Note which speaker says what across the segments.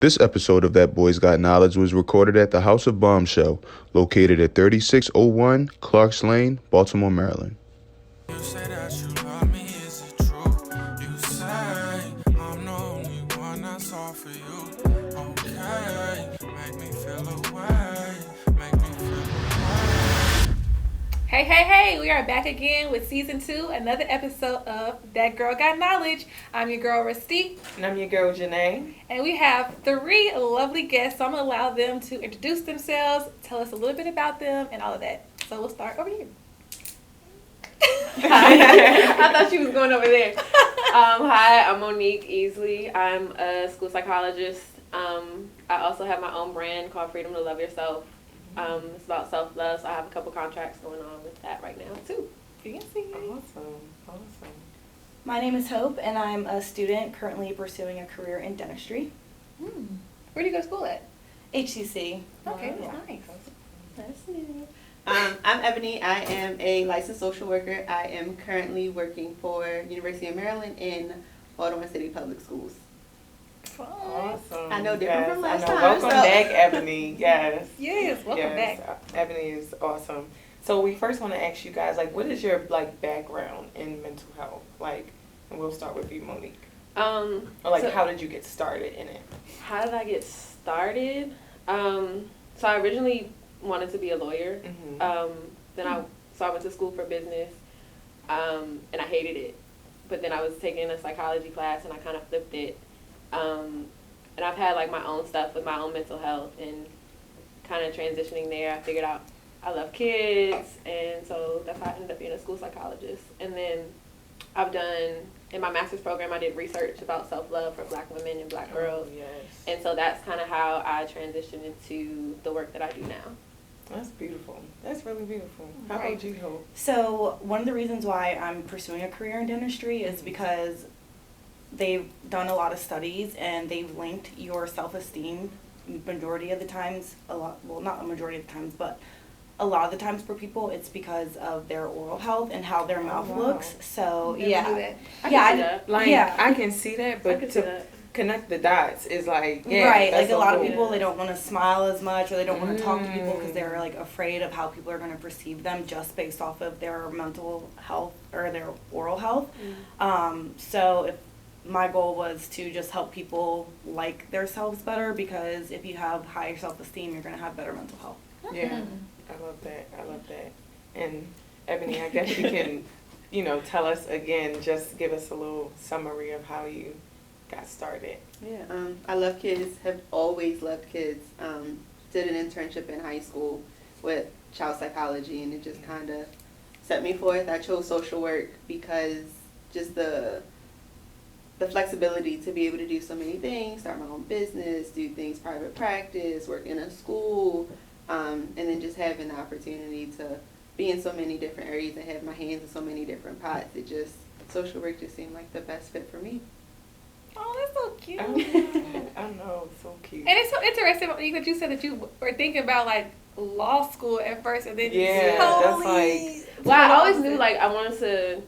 Speaker 1: This episode of That Boys Got Knowledge was recorded at the House of Bombshell, located at 3601 Clarks Lane, Baltimore, Maryland.
Speaker 2: You say that you love me, is it true? You say I'm the only one that's all for you. Okay, make me feel away, make me feel away.
Speaker 3: Hey, we are back again with season 2, another episode of That Girl Got Knowledge. I'm your girl, Ruztique.
Speaker 4: And I'm your girl, Janae.
Speaker 3: And we have 3 lovely guests, so I'm going to allow them to introduce themselves, tell us a little bit about them, and all of that. So we'll start over here.
Speaker 5: I thought she was going over there. Hi, I'm Monique Easley. I'm a school psychologist. I also have my own brand called Freedom to Love Yourself. It's about self-love, so I have a couple contracts going on with that right now, too.
Speaker 3: Fancy.
Speaker 4: Awesome.
Speaker 6: My name is Hope, and I'm a student currently pursuing a career in dentistry.
Speaker 3: Where do you go to school at?
Speaker 6: HCC.
Speaker 3: Okay,
Speaker 6: Yeah.
Speaker 3: that's nice.
Speaker 6: That's new.
Speaker 7: I'm Ebonee. I am a licensed social worker. I am currently working for University of Maryland in Baltimore City Public Schools.
Speaker 3: Fun.
Speaker 4: Awesome.
Speaker 7: I know different from last
Speaker 4: I know.
Speaker 7: time,
Speaker 4: Welcome
Speaker 7: so-
Speaker 4: back, Ebonee. Yes.
Speaker 3: Yes, welcome back.
Speaker 4: Ebonee is awesome. So we first want to ask you guys, what is your background in mental health? And we'll start with you, Monique.
Speaker 5: So
Speaker 4: How did you get started in it?
Speaker 5: how did I get started? So I originally wanted to be a lawyer.
Speaker 4: Mm-hmm.
Speaker 5: So I went to school for business, and I hated it. But then I was taking a psychology class, and I kind of flipped it. And I've had my own stuff with my own mental health, and kind of transitioning there, I figured out I love kids, and so that's how I ended up being a school psychologist. And then in my master's program, I did research about self-love for Black women and Black girls.
Speaker 4: Oh, yes.
Speaker 5: And so that's kind of how I transitioned into the work that I do now.
Speaker 4: That's beautiful. That's really beautiful. How
Speaker 3: Right.
Speaker 4: about you, Hope?
Speaker 6: So one of the reasons why I'm pursuing a career in dentistry is because they've done a lot of studies and they've linked your self-esteem majority of the times, not a majority of the times, but a lot of the times for people, it's because of their oral health and how their mouth
Speaker 4: wow.
Speaker 6: looks. So,
Speaker 3: Never
Speaker 6: yeah.
Speaker 3: knew that.
Speaker 5: I
Speaker 6: Yeah,
Speaker 5: can see that.
Speaker 6: Yeah.
Speaker 4: I can see that,
Speaker 5: I
Speaker 4: but
Speaker 5: can see
Speaker 4: to
Speaker 5: that.
Speaker 4: connect the dots is
Speaker 6: Right,
Speaker 4: that's
Speaker 6: a lot of
Speaker 4: whole-
Speaker 6: people, they don't want to smile as much or they don't want to talk to people because
Speaker 4: Mm.
Speaker 6: they're afraid of how people are going to perceive them just based off of their mental health or their oral health. So if my goal was to just help people like themselves better, because if you have higher self-esteem, you're going to have better mental health.
Speaker 4: Yeah, I love that. And Ebonee, I guess you can, tell us again, just give us a little summary of how you got started.
Speaker 7: Yeah, I love kids, have always loved kids. Did an internship in high school with child psychology, and it just kind of set me forth. I chose social work because just the flexibility to be able to do so many things, start my own business, do things private practice, work in a school, and then just having the opportunity to be in so many different areas and have my hands in so many different pots. Social work just seemed like the best fit for me.
Speaker 3: Oh, that's so cute.
Speaker 4: I know, so cute.
Speaker 3: And it's so interesting that you said that you were thinking about law school at first, and then
Speaker 4: Yeah,
Speaker 3: totally.
Speaker 5: Well, I always knew I wanted to,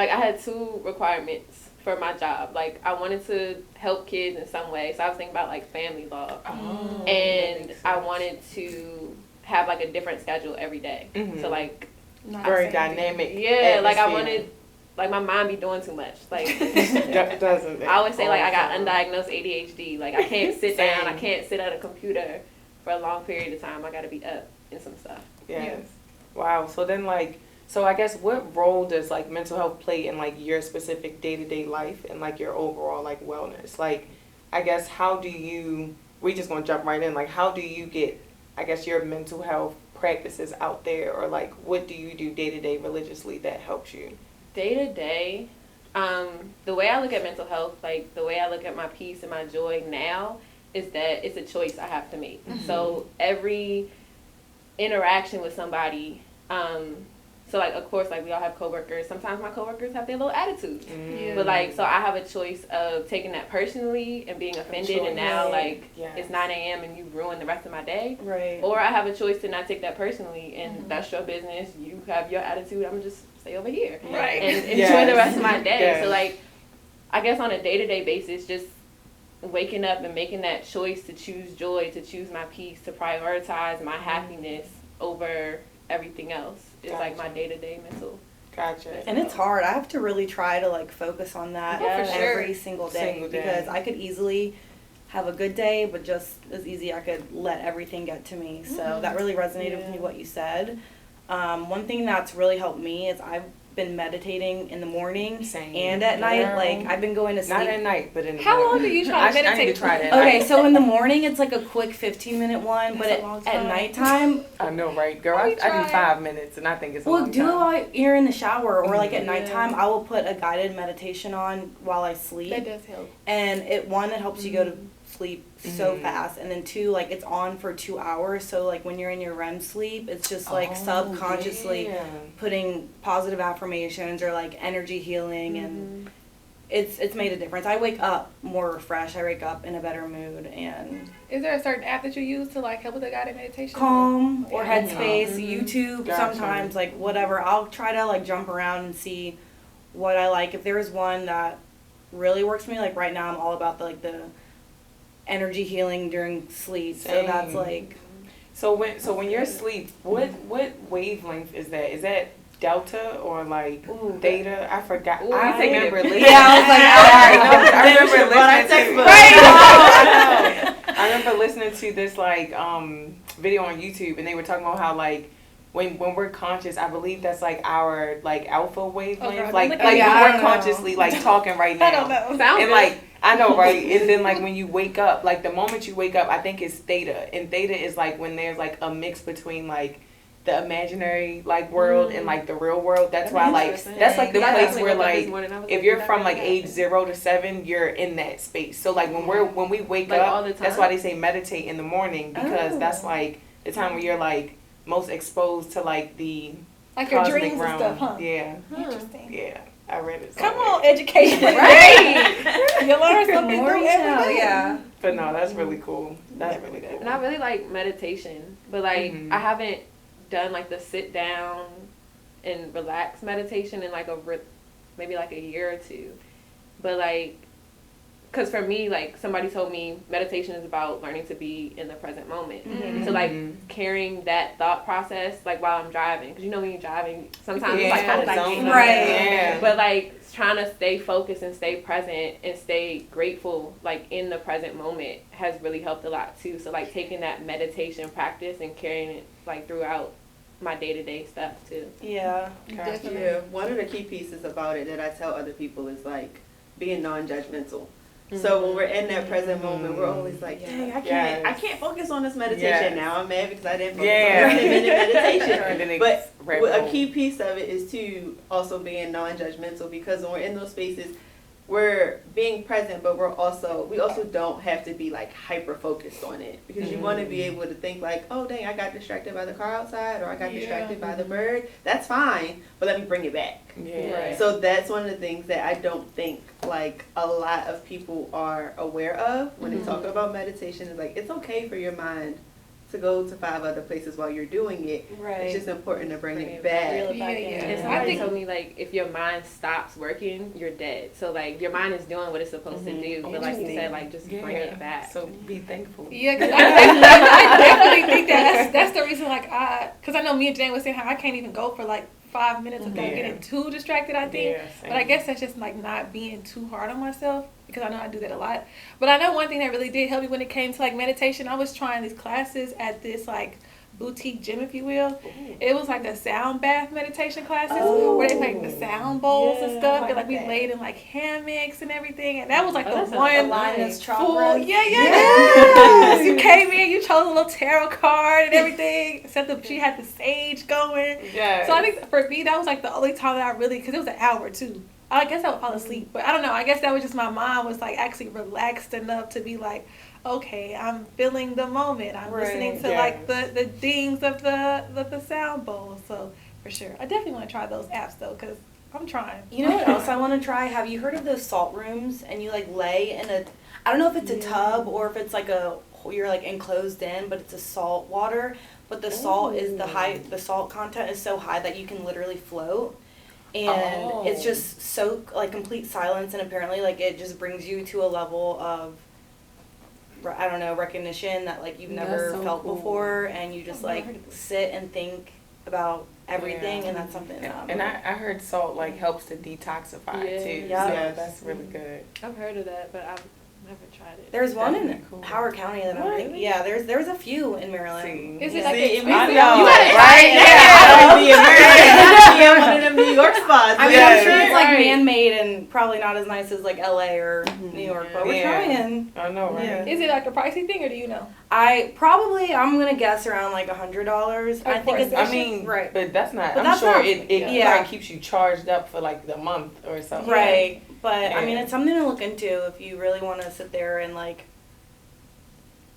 Speaker 5: I had 2 requirements for my job. I wanted to help kids in some way, so I was thinking about family law,
Speaker 4: Oh, that
Speaker 5: and
Speaker 4: makes
Speaker 5: I
Speaker 4: sense.
Speaker 5: wanted to have a different schedule every day.
Speaker 4: Mhm.
Speaker 5: So
Speaker 4: Very dynamic.
Speaker 5: yeah, I
Speaker 4: atmosphere.
Speaker 5: wanted my mind be doing too much.
Speaker 4: Doesn't it?
Speaker 5: I always say
Speaker 4: All
Speaker 5: I got
Speaker 4: the time.
Speaker 5: undiagnosed ADHD. I can't sit down. I
Speaker 4: Same.
Speaker 5: can't sit at a computer for a long period of time. I got to be up in some stuff.
Speaker 4: Yes. Wow. So then, so I guess what role does mental health play in your specific day-to-day life and your overall wellness? I guess we just gonna jump right in. How do you get, I guess, your mental health practices out there, or what do you do day-to-day religiously that helps you?
Speaker 5: Day to day, the way I look at mental health, the way I look at my peace and my joy now, is that it's a choice I have to make. So every interaction with somebody, of course, we all have coworkers. Sometimes my coworkers have their little attitudes. But so I have a choice of taking that personally and being offended, and now
Speaker 4: Yes.
Speaker 5: it's 9 a.m. and you ruined the rest of my day.
Speaker 6: Right.
Speaker 5: Or I have a choice to not take that personally, and that's your business. You have your attitude. I'm just stay over here,
Speaker 3: Right.
Speaker 5: and enjoy
Speaker 4: Yes.
Speaker 5: the rest of my day.
Speaker 4: Yes.
Speaker 5: So I guess on a day-to-day basis, just waking up and making that choice to choose joy, to choose my peace, to prioritize my happiness over everything else is like my day-to-day mental.
Speaker 4: Gotcha.
Speaker 6: And it's hard. I have to really try to like focus on that
Speaker 5: Yeah, for
Speaker 6: every single day,
Speaker 4: Single day.
Speaker 6: because I could easily have a good day, but just as easy I could let everything get to me. So that really resonated with me, what you said. One thing that's really helped me is I've been meditating in the morning
Speaker 4: Same.
Speaker 6: and at night.
Speaker 4: Girl.
Speaker 6: Like I've been going to sleep.
Speaker 4: Not at night, but in the
Speaker 3: How long
Speaker 4: morning.
Speaker 3: do you try to
Speaker 4: I need
Speaker 3: meditate?
Speaker 4: to try that.
Speaker 6: Okay, so in the morning it's like a quick 15-minute one, but
Speaker 3: That's a long
Speaker 6: at
Speaker 3: time.
Speaker 6: nighttime,
Speaker 4: I know, right, girl?
Speaker 3: Let
Speaker 4: I
Speaker 3: me
Speaker 4: do
Speaker 3: try.
Speaker 4: 5 minutes, and I think it's a
Speaker 6: well,
Speaker 4: long
Speaker 6: do it
Speaker 4: time.
Speaker 6: while you're in the shower, or like at
Speaker 4: Yeah.
Speaker 6: nighttime. I will put a guided meditation on while I sleep.
Speaker 3: That does help.
Speaker 6: And it helps you go to sleep so
Speaker 4: Mhm.
Speaker 6: fast, and then 2, like it's on for 2 hours, so like when you're in your REM sleep, it's just like
Speaker 4: Oh,
Speaker 6: subconsciously
Speaker 4: yeah.
Speaker 6: putting positive affirmations or like energy healing, and it's made a difference. I wake up more refreshed. I wake up in a better mood and
Speaker 3: Is there a certain app that you use to like help with the guided meditation?
Speaker 6: calm, or
Speaker 3: Okay.
Speaker 6: Headspace,
Speaker 4: Mhm.
Speaker 6: YouTube.
Speaker 4: Gotcha.
Speaker 6: Sometimes like whatever. I'll try to like jump around and see what I like. If there is one that really works for me, like right now I'm all about the energy healing during sleep. So that's
Speaker 4: Same.
Speaker 6: like
Speaker 4: So when you're asleep, what wavelength is that? Is that delta or like theta? I forgot.
Speaker 5: Ooh,
Speaker 4: I
Speaker 5: I think
Speaker 4: remember
Speaker 5: it-
Speaker 4: listening.
Speaker 6: Yeah, I was like,
Speaker 4: I remember
Speaker 7: But I
Speaker 4: listening to.
Speaker 7: textbook.
Speaker 4: I know. I remember listening to this like video on YouTube, and they were talking about how like when we're conscious, I believe that's like our like alpha wavelength,
Speaker 3: girl,
Speaker 4: like
Speaker 3: look
Speaker 4: like
Speaker 3: at me.
Speaker 6: I
Speaker 4: when
Speaker 6: don't
Speaker 4: we're
Speaker 6: know.
Speaker 4: consciously like talking right now.
Speaker 3: I don't know.
Speaker 5: Sounds
Speaker 4: And
Speaker 5: good.
Speaker 4: like I know, right? And then like when you wake up, like the moment you wake up, I think it's theta, and theta is like when there's like a mix between like the imaginary like world and like the real world. That's why like
Speaker 5: Interesting.
Speaker 4: that's like the
Speaker 5: Because I
Speaker 4: place
Speaker 5: definitely
Speaker 4: where
Speaker 5: woke up this
Speaker 4: like
Speaker 5: morning, I was
Speaker 4: if
Speaker 5: like,
Speaker 4: you're
Speaker 5: that
Speaker 4: from
Speaker 5: really
Speaker 4: like age
Speaker 5: happened.
Speaker 4: 0 to 7, you're in that space. So like when we wake
Speaker 5: Like, all
Speaker 4: up,
Speaker 5: the
Speaker 4: that's
Speaker 5: time?
Speaker 4: why they say meditate in the morning, because that's like the time where you're like most exposed to like the
Speaker 3: Like your
Speaker 4: cosmic
Speaker 3: dreams
Speaker 4: realm.
Speaker 3: and stuff, huh?
Speaker 4: Yeah,
Speaker 3: Interesting.
Speaker 4: yeah. I read it.
Speaker 3: Come
Speaker 4: somewhere.
Speaker 3: on, education.
Speaker 5: Right.
Speaker 3: You learn something
Speaker 6: more
Speaker 3: new
Speaker 6: you
Speaker 3: every
Speaker 6: know,
Speaker 3: day.
Speaker 6: yeah.
Speaker 4: But no, that's really cool. That's really cool.
Speaker 5: And I really like meditation, but like
Speaker 4: Mhm.
Speaker 5: I haven't done like the sit down and relax meditation in like maybe like a year or two. But like, cause for me, like somebody told me meditation is about learning to be in the present moment. So like carrying that thought process like while I'm driving, cause you know when you're driving, sometimes it's like how did I
Speaker 4: zone
Speaker 5: get
Speaker 4: in.
Speaker 5: here?
Speaker 6: Right.
Speaker 4: Yeah.
Speaker 5: But like trying to stay focused and stay present and stay grateful like in the present moment has really helped a lot too. So like taking that meditation practice and carrying it like throughout my day-to-day stuff too.
Speaker 6: yeah.
Speaker 3: Definitely.
Speaker 7: Yeah, one of the key pieces about it that I tell other people is like being non-judgmental. So when we're in that present moment, we're always like, dang, I can't focus on this meditation
Speaker 4: Yes.
Speaker 7: now. I'm mad because I didn't focus
Speaker 4: Yeah.
Speaker 7: on this 10-minute
Speaker 4: And then
Speaker 7: meditation.
Speaker 4: it
Speaker 7: But
Speaker 4: rabbit
Speaker 7: a
Speaker 4: hole.
Speaker 7: key piece of it is to also being non-judgmental, because when we're in those spaces, we're being present, but we also don't have to be like hyper focused on it, because you want to be able to think like, oh dang, I got distracted by the car outside, or I got distracted by the bird. That's fine, but let me bring it back.
Speaker 4: Yeah.
Speaker 7: So that's one of the things that I don't think like a lot of people are aware of when they talk about meditation. Is like, it's okay for your mind to go to 5 other places while you're doing it.
Speaker 6: Right.
Speaker 7: It's just important to bring
Speaker 5: Bring
Speaker 7: it
Speaker 5: it
Speaker 7: back.
Speaker 6: Reel it
Speaker 3: Yeah,
Speaker 6: back
Speaker 3: yeah.
Speaker 6: in.
Speaker 5: And
Speaker 3: I
Speaker 5: somebody
Speaker 3: think-
Speaker 5: told me like if your mind stops working, you're dead. So like your mind is doing what it's supposed to do, but like you said, like just bring it back.
Speaker 4: So be thankful.
Speaker 3: Yeah, because I definitely think that's the reason, like, because I know me and Jane was saying how I can't even go for like 5 minutes without
Speaker 4: Yeah.
Speaker 3: getting too distracted, I think.
Speaker 4: Yeah,
Speaker 3: But I guess that's just like not being too hard on myself, because I know I do that a lot. But I know one thing that really did help me when it came to like meditation, I was trying these classes at this like boutique gym, if you will. It was like a sound bath meditation classes where they played the sound bowls and stuff, and like we laid in like hammocks and everything, and that was like the one
Speaker 6: Alignments,
Speaker 3: full,
Speaker 6: chakras.
Speaker 3: yes. You came in, you chose a little tarot card and everything. She had the sage going.
Speaker 4: Yeah.
Speaker 3: So I think for me that was like the only time that I really, because it was an hour too. I guess I would fall asleep, but I don't know. I guess that was just my mind was like actually relaxed enough to be like, okay, I'm feeling the moment. I'm listening to like the dings of the sound bowl. So for sure, I definitely want to try those apps though, because I'm trying.
Speaker 6: You know what else I want to try? Have you heard of those salt rooms? And you like lay in a, I don't know if it's a tub or if it's like you're like enclosed in, but it's a salt water. But the salt is the salt content is so high that you can literally float. And it's just so like complete silence, and apparently like it just brings you to a level of I don't know, recognition that like you've
Speaker 4: That's
Speaker 6: never
Speaker 4: so
Speaker 6: felt
Speaker 4: cool.
Speaker 6: before, and you just like sit and think about everything,
Speaker 4: Yeah.
Speaker 6: and that's something that
Speaker 4: And I heard salt like helps to detoxify
Speaker 5: Yeah.
Speaker 4: too.
Speaker 6: Yeah.
Speaker 4: Yeah, that's really good.
Speaker 5: I've heard of that, but I've never tried it.
Speaker 6: there's one in
Speaker 4: Definitely cool.
Speaker 6: Howard County that I'm
Speaker 4: What?
Speaker 6: thinking. Yeah, there's a few in Maryland.
Speaker 4: See.
Speaker 3: Is it
Speaker 6: Yeah.
Speaker 3: like
Speaker 7: See,
Speaker 3: expensive?
Speaker 7: I know,
Speaker 6: You gotta try
Speaker 7: right?
Speaker 6: it.
Speaker 7: Yeah,
Speaker 6: Yeah.
Speaker 7: yeah, one of them New York spots.
Speaker 6: I mean,
Speaker 4: Yeah.
Speaker 6: I'm sure it's like
Speaker 5: Right.
Speaker 6: man-made and probably not as nice as like LA or New York, but we're
Speaker 4: Yeah.
Speaker 6: trying.
Speaker 4: I know, right?
Speaker 6: Yeah.
Speaker 3: Is it like a pricey thing, or do you know?
Speaker 6: I'm gonna guess around like $100. I think
Speaker 3: course.
Speaker 6: it's
Speaker 4: I mean,
Speaker 6: right.
Speaker 4: but that's not.
Speaker 6: But
Speaker 4: I'm
Speaker 6: that's
Speaker 4: sure
Speaker 6: not-
Speaker 4: it
Speaker 6: yeah.
Speaker 4: like keeps you charged up for like the month or something.
Speaker 6: Right. But I mean,
Speaker 4: Yeah.
Speaker 6: it's something to look into if you really want to sit there and like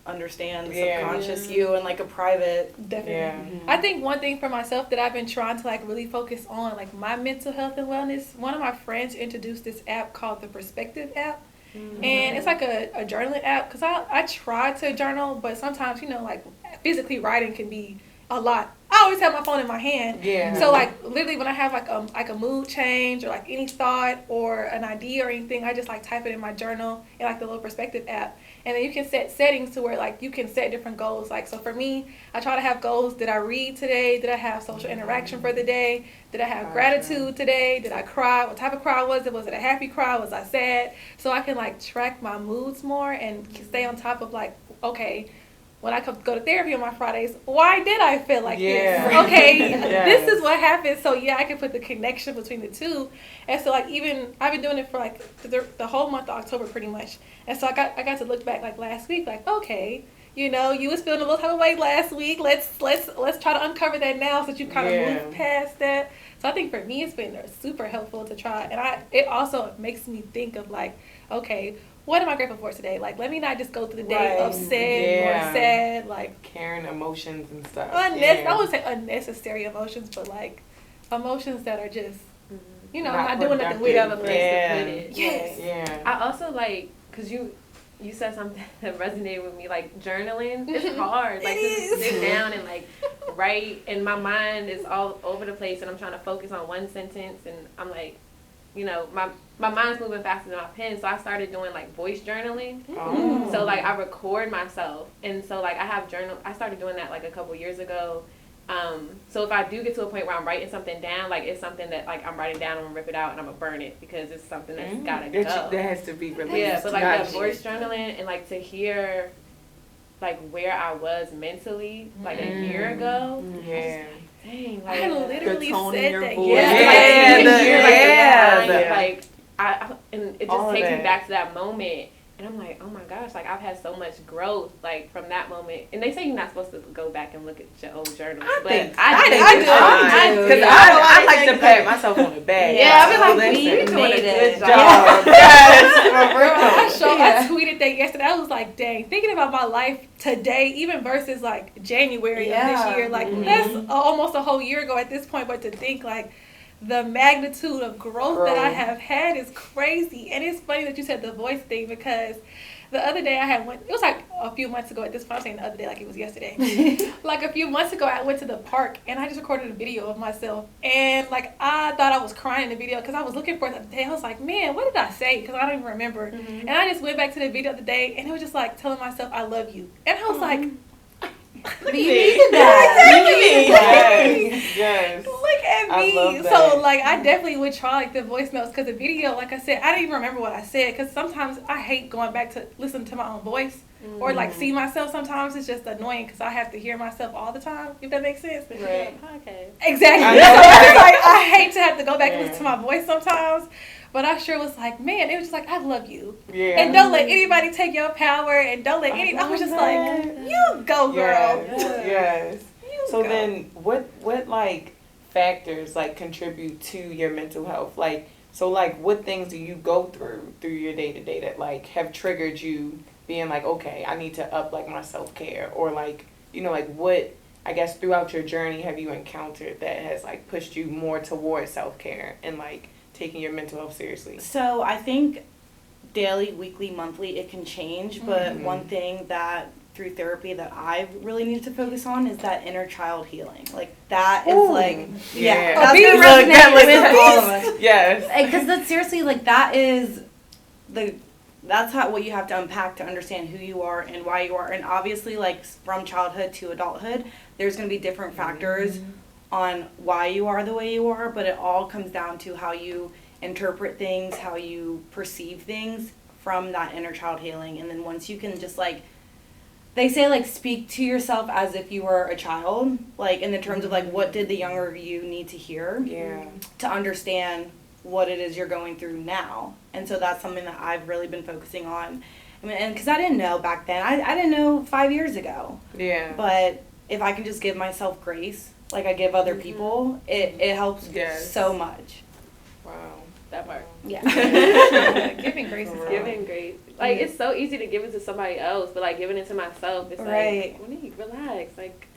Speaker 6: understand the
Speaker 4: Yeah.
Speaker 6: subconscious you and like a private.
Speaker 3: Definitely.
Speaker 4: Yeah.
Speaker 3: I think one thing for myself that I've been trying to like really focus on, like my mental health and wellness. One of my friends introduced this app called the Perspective app, and it's like a journaling app. Cause I try to journal, but sometimes like physically writing can be a lot. I always have my phone in my hand.
Speaker 4: Yeah.
Speaker 3: So like literally when I have like a mood change or like any thought or an idea or anything, I just like type it in my journal in like the little Perspective app. And then you can set settings to where like you can set different goals. Like so for me, I try to have goals. Did I read today? Did I have social interaction for the day? Did I have
Speaker 4: Gotcha.
Speaker 3: gratitude today? Did I cry? What type of cry was it? Was it a happy cry? Was I sad? So I can like track my moods more and stay on top of like, okay, when I go to therapy on my Fridays, why did I feel like
Speaker 4: Yeah.
Speaker 3: this? Okay,
Speaker 4: Yes.
Speaker 3: this is what happened. So yeah, I can put the connection between the two. And so like even I've been doing it for like the whole month of October pretty much. And so I got to look back like last week, like okay, you was feeling a little type of way last week. Let's try to uncover that now so that you kind of
Speaker 4: Yeah.
Speaker 3: move past that. So I think for me it's been super helpful to try, and it also makes me think of like, okay, what am I grateful for today? Like, let me not just go through the day
Speaker 6: Right.
Speaker 3: upset
Speaker 4: Yeah.
Speaker 3: or sad, like,
Speaker 4: Carrying emotions and stuff.
Speaker 3: I would say unnecessary emotions, but like, emotions that are just, I'm not doing nothing with
Speaker 4: productive.
Speaker 3: them.
Speaker 4: Yeah.
Speaker 3: Yes.
Speaker 4: Yeah.
Speaker 5: I also like, because you said something that resonated with me, like journaling. It's
Speaker 3: Mhm.
Speaker 5: hard, like
Speaker 3: It
Speaker 5: to
Speaker 3: is.
Speaker 5: sit down and like write, and my mind is all over the place, and I'm trying to focus on one sentence, and I'm like, my mind's moving faster than my pen, so I started doing like voice journaling.
Speaker 4: Oh.
Speaker 5: So like I record myself, and so like I started doing that like a couple years ago. So if I do get to a point where I'm writing something down, like it's something that like I'm writing down, I'm gonna rip it out and I'm gonna burn it because it's something that's gotta go.
Speaker 4: That has to be released.
Speaker 5: Yeah, but like
Speaker 4: Gotcha.
Speaker 5: that voice journaling and like to hear like where I was mentally like a year ago.
Speaker 4: Yeah.
Speaker 5: Dang,
Speaker 3: I
Speaker 5: like
Speaker 3: literally
Speaker 7: The tone in
Speaker 3: said
Speaker 7: your
Speaker 3: that.
Speaker 7: voice.
Speaker 3: Yeah.
Speaker 4: Yeah,
Speaker 5: like,
Speaker 4: the-
Speaker 5: hear, like,
Speaker 4: yeah,
Speaker 5: the
Speaker 4: the-
Speaker 5: like and it
Speaker 4: All
Speaker 5: just
Speaker 4: of
Speaker 5: takes me
Speaker 4: that.
Speaker 5: back to that moment. And I'm like, oh my gosh, like I've had so much growth, like from that moment. And they say you're not supposed to go back and look at your old journals, but
Speaker 4: think
Speaker 5: I
Speaker 4: it's
Speaker 5: do.
Speaker 4: fine.
Speaker 6: do.
Speaker 4: Because
Speaker 6: Yeah.
Speaker 4: I like to pat myself on the back.
Speaker 5: Yeah, I be like,
Speaker 4: Listen.
Speaker 5: you're doing a
Speaker 6: made
Speaker 5: good
Speaker 6: it.
Speaker 5: job.
Speaker 4: Yes, for
Speaker 3: Girl, I
Speaker 4: real.
Speaker 3: tweeted that yesterday. I was like, dang, thinking about my life today, even versus like January of
Speaker 6: Yeah.
Speaker 3: this year, like that's almost a whole year ago at this point. But to think like the magnitude of growth that I
Speaker 4: Growth.
Speaker 3: have had is crazy. And it's funny that you said the voice thing because the other day it was like a few months ago at this point. I'm saying the other day like it was yesterday. Like a few months ago, I went to the park and I just recorded a video of myself. And like I thought I was crying in the video because I was looking for it the other day. I was like, man, what did I say? Because I don't even remember. And I just went back to the video the other day and it was just like telling myself I love you. And I was like,
Speaker 6: But you needed that.
Speaker 4: Yes, yes.
Speaker 3: look at
Speaker 4: I
Speaker 3: me.
Speaker 4: love that.
Speaker 3: So like I definitely would try like the voice notes because the video, like I said, I didn't even remember what I said because sometimes I hate going back to listen to my own voice or like see myself. Sometimes it's just annoying because I have to hear myself all the time. If that makes sense.
Speaker 4: Right.
Speaker 5: Okay.
Speaker 3: Exactly.
Speaker 4: I
Speaker 3: So
Speaker 4: know.
Speaker 3: it's like I hate to have to go back and
Speaker 4: Yeah.
Speaker 3: listen to my voice sometimes. But I sure was like, man, it was just like I love you.
Speaker 4: Yeah.
Speaker 3: And don't let anybody take your power and don't let any I was just like, you go girl.
Speaker 4: Yes.
Speaker 3: You
Speaker 4: So
Speaker 3: go.
Speaker 4: then what like factors like contribute to your mental health? Like so like what things do you go through your day to day that like have triggered you being like, okay, I need to up like my self-care, or like, like what I guess throughout your journey have you encountered that has like pushed you more towards self-care and like taking your mental health seriously?
Speaker 6: So I think daily, weekly, monthly, it can change. But
Speaker 4: Mhm.
Speaker 6: one thing that through therapy that I really needed to focus on is that inner child healing. Like that is like,
Speaker 4: Yeah.
Speaker 6: that's
Speaker 3: beast.
Speaker 6: gonna
Speaker 4: Look, that
Speaker 6: resonate
Speaker 4: was
Speaker 6: with
Speaker 4: a
Speaker 6: all of us.
Speaker 4: Yes.
Speaker 6: Because that's seriously like that is the that's what you have to unpack to understand who you are and why you are. And obviously, like, from childhood to adulthood, there's going to be different factors on why you are the way you are, but it all comes down to how you interpret things, how you perceive things from that inner child healing. And then once you can just, like, they say, like, speak to yourself as if you were a child, like, in the terms of, like, what did the younger you need to hear to understand what it is you're going through now. And so that's something that I've really been focusing on. I mean, and because I didn't know back then. I didn't know 5 years ago. Yeah. But if I can just give myself grace, like I give other people, it helps so much.
Speaker 4: Wow.
Speaker 5: That part.
Speaker 6: Yeah.
Speaker 3: Giving grace is
Speaker 5: giving grace. Like, it's so easy to give it to somebody else, but, like, giving it to myself, it's like, Monique, relax. Like,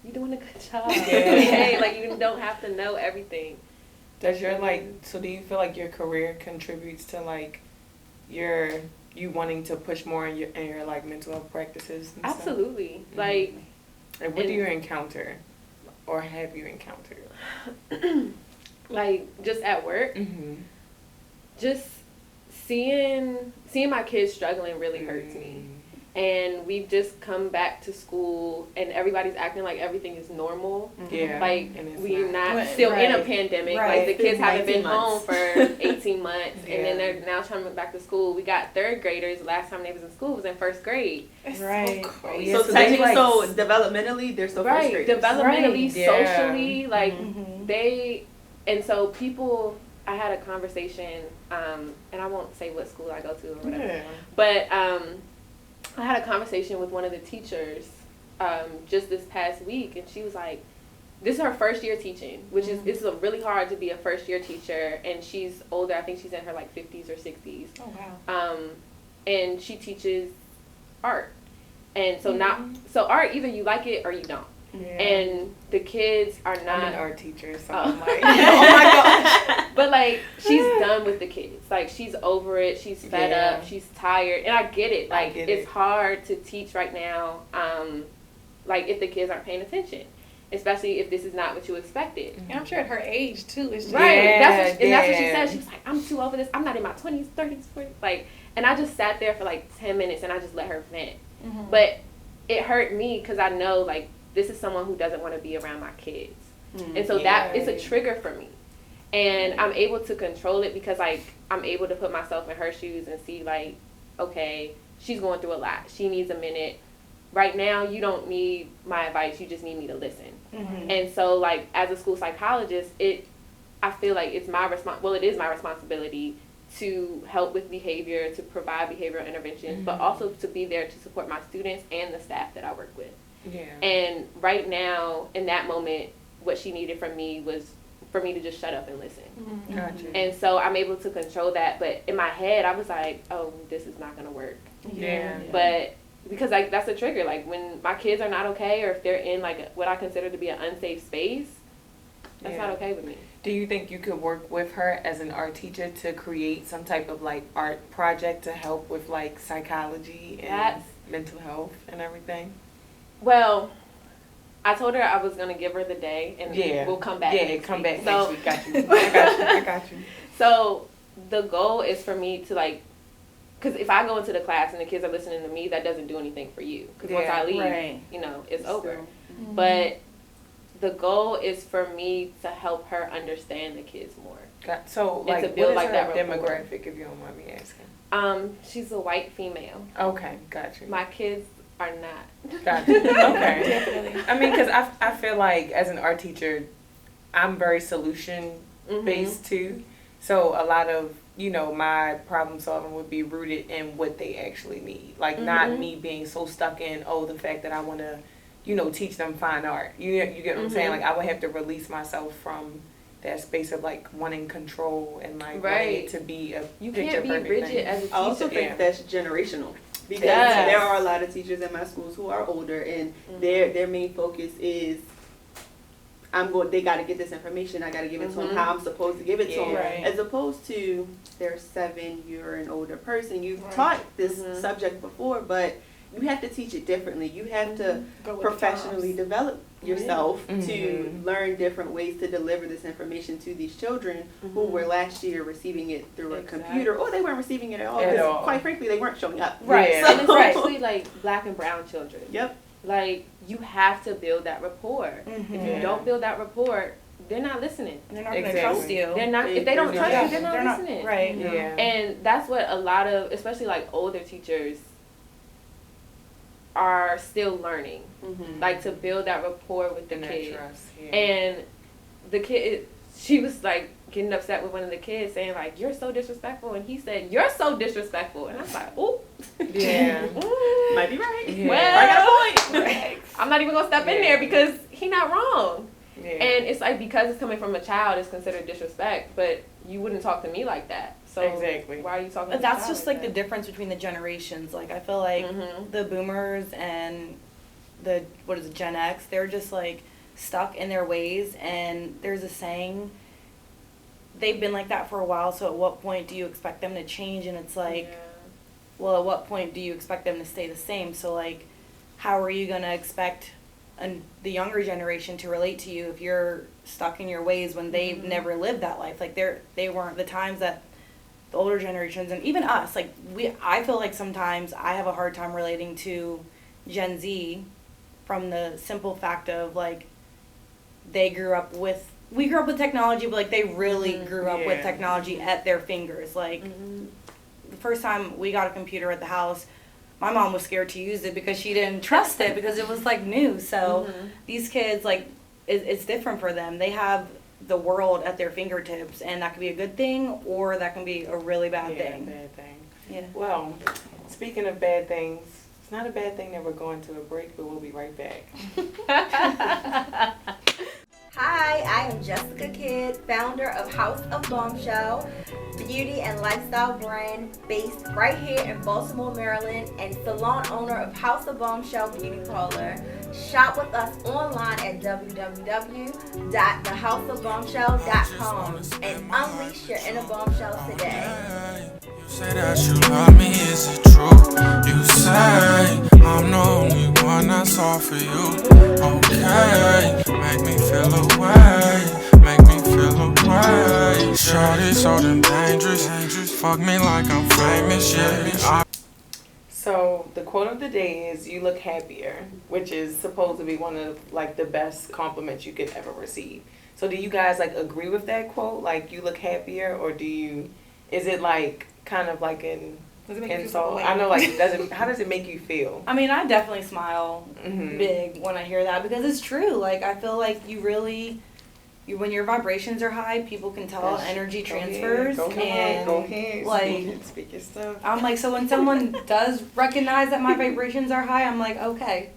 Speaker 5: you're doing a good job. Okay? Like, you don't have to know everything.
Speaker 4: Does your, like, so do you feel like your career contributes to, like, you wanting to push more in your like, mental health practices and
Speaker 5: Absolutely.
Speaker 4: Stuff? Like, what do you encounter or have you encountered?
Speaker 5: Like, just at work? Just seeing my kids struggling really hurts me. And we've just come back to school and everybody's acting like everything is normal. Yeah. Like, we're not still in a pandemic. Like, the kids haven't been home for 18 months. And then they're now trying to go back to school. We got third graders. The last time they was in school was in first grade.
Speaker 6: Right.
Speaker 7: So crazy. So developmentally, they're still first graders.
Speaker 5: Developmentally, socially, like, and so people, I had a conversation, and I won't say what school I go to or whatever, but I had a conversation with one of the teachers just this past week, and she was like, this is her first year teaching, which is, it's really hard to be a first year teacher, and she's older. I think she's in her, like, 50s or 60s. Oh, wow. And she teaches art. And so so art, either you like it or you don't. Yeah. And the kids are not.
Speaker 4: I'm an art teacher, so I'm like,
Speaker 5: oh my gosh. But, like, she's done with the kids. Like, she's over it. She's fed up. She's tired. And I get it. Like, it's hard to teach right now, like, if the kids aren't paying attention. Especially if this is not what you expected.
Speaker 3: And I'm sure at her age, too. It's just
Speaker 5: right. That's what she said. She was like, I'm too old for this. I'm not in my 20s, 30s, 40s. Like, and I just sat there for, like, 10 minutes, and I just let her vent. But it hurt me because I know, like, this is someone who doesn't want to be around my kids. And so that it's a trigger for me. And I'm able to control it because, like, I'm able to put myself in her shoes and see, like, okay, she's going through a lot. She needs a minute. Right now, you don't need my advice. You just need me to listen. And so, like, as a school psychologist, I feel like it's my it is my responsibility to help with behavior, to provide behavioral interventions, but also to be there to support my students and the staff that I work with. Yeah. And right now, in that moment, what she needed from me was for me to just shut up and listen. Gotcha. And so I'm able to control that. But in my head, I was like, oh, this is not going to work. Yeah. But because, like, that's a trigger. Like, when my kids are not okay, or if they're in, like, what I consider to be an unsafe space, that's not okay with me.
Speaker 4: Do you think you could work with her as an art teacher to create some type of, like, art project to help with, like, psychology and mental health and everything?
Speaker 5: Well, I told her I was going to give her the day, and we'll come back next week.
Speaker 4: Next week. Got you. I got you.
Speaker 5: So the goal is for me to, like, because if I go into the class and the kids are listening to me, that doesn't do anything for you. Because once I leave, you know, it's over. But the goal is for me to help her understand the kids more.
Speaker 4: So, like, what is her demographic, if you don't mind me asking?
Speaker 5: She's a white female.
Speaker 4: Okay, got you.
Speaker 5: My kids are not.
Speaker 4: Got you. Okay. Definitely. I mean, because I feel like as an art teacher, I'm very solution-based too. So a lot of, you know, my problem solving would be rooted in what they actually need. Like, not me being so stuck in, the fact that I want to, you know, teach them fine art. You get what I'm saying? Like, I would have to release myself from that space of, like, wanting control and, like, wanting it to be a
Speaker 5: you can't be rigid
Speaker 4: thing.
Speaker 5: as a teacher.
Speaker 7: I also think that's generational. Because there are a lot of teachers in my schools who are older, and their main focus is, they got to get this information. I got to give it to them how I'm supposed to give it to them. Right. As opposed to, they're 7, you're an older person. You've taught this subject before, but you have to teach it differently. You have to
Speaker 3: Go with the
Speaker 7: professionally
Speaker 3: times.
Speaker 7: develop yourself to
Speaker 4: Mhm.
Speaker 7: learn different ways to deliver this information to these children who were last year receiving it through a computer, or they weren't receiving it at all.
Speaker 4: At
Speaker 7: 'Cause
Speaker 4: all.
Speaker 7: quite frankly, they weren't showing up.
Speaker 5: Right.
Speaker 4: Yeah.
Speaker 5: And especially like black and brown children.
Speaker 7: Yep.
Speaker 5: Like you have to build that rapport. If you
Speaker 4: Yeah.
Speaker 5: don't build that rapport, they're not listening.
Speaker 6: They're not going to
Speaker 4: Exactly.
Speaker 6: trust you.
Speaker 5: They're not. If they don't trust you, they're not listening.
Speaker 6: Right.
Speaker 4: Yeah.
Speaker 5: And that's what a lot of, especially like older teachers, are still learning.
Speaker 7: Mm-hmm.
Speaker 5: Like to build that rapport with the
Speaker 4: And that
Speaker 5: kid.
Speaker 4: trust. Yeah.
Speaker 5: And the kid, she was like getting upset with one of the kids, saying like, "You're so disrespectful," and he said, "You're so disrespectful," and I was like, "Ooh,
Speaker 4: Yeah.
Speaker 5: Ooh.
Speaker 7: Might be right.
Speaker 4: Yeah.
Speaker 5: Well,
Speaker 7: I got a point.
Speaker 5: Right. I'm not even gonna step in
Speaker 4: Yeah.
Speaker 5: there because he not wrong."
Speaker 4: Yeah.
Speaker 5: And it's like because it's coming from a child, it's considered disrespect. But you wouldn't talk to me like that. So
Speaker 4: Exactly.
Speaker 5: why are you talking?
Speaker 6: But
Speaker 5: to
Speaker 6: that's
Speaker 5: the
Speaker 6: just
Speaker 5: child
Speaker 6: like the difference between the generations. Like I feel like
Speaker 5: Mhm.
Speaker 6: the boomers and the Gen X, they're just like stuck in their ways. And there's a saying, they've been like that for a while. So at what point do you expect them to change? And it's like, well, at what point do you expect them to stay the same? So like, how are you gonna expect the younger generation to relate to you if you're stuck in your ways when they've never lived that life? Like they weren't the times that the older generations and even us, like I feel like sometimes I have a hard time relating to Gen Z from the simple fact of like we grew up with technology, but like they really grew up with
Speaker 4: Yeah.
Speaker 6: technology at their fingers. Like the first time we got a computer at the house, my mom was scared to use it because she didn't trust it because it was like new. So these kids, like it's different for them. They have the world at their fingertips, and that could be a good thing or that can be a really bad thing.
Speaker 4: Bad thing.
Speaker 6: Yeah.
Speaker 4: Well, speaking of bad things, it's not a bad thing that we're going to a break, but we'll be right back.
Speaker 8: Hi, I am Jessica Kidd, founder of House of Bombshell, beauty and lifestyle brand based right here in Baltimore, Maryland, and salon owner of House of Bombshell Beauty Parlor. Shop with us online at www.thehouseofbombshell.com and unleash your inner bombshells today.
Speaker 2: You say that you love me, is it true? You say I'm the only one that's all for you. Okay, make me feel away, make me feel away. Shawty so damn dangerous, fuck me like I'm famous, yeah.
Speaker 4: So the quote of the day is "You look happier," which is supposed to be one of like the best compliments you could ever receive. So do you guys like agree with that quote? Like you look happier, or is it like kind of like an
Speaker 3: Does it make you feel
Speaker 4: insult?
Speaker 3: away?
Speaker 4: I know, like how does it make you feel?
Speaker 6: I mean, I definitely smile
Speaker 4: Mhm.
Speaker 6: big when I hear that because it's true. Like, I feel like when your vibrations are high, people can tell energy transfers.
Speaker 4: Go ahead.
Speaker 6: And, like,
Speaker 4: speak your stuff.
Speaker 6: I'm like, so when someone does recognize that my vibrations are high, I'm like, okay,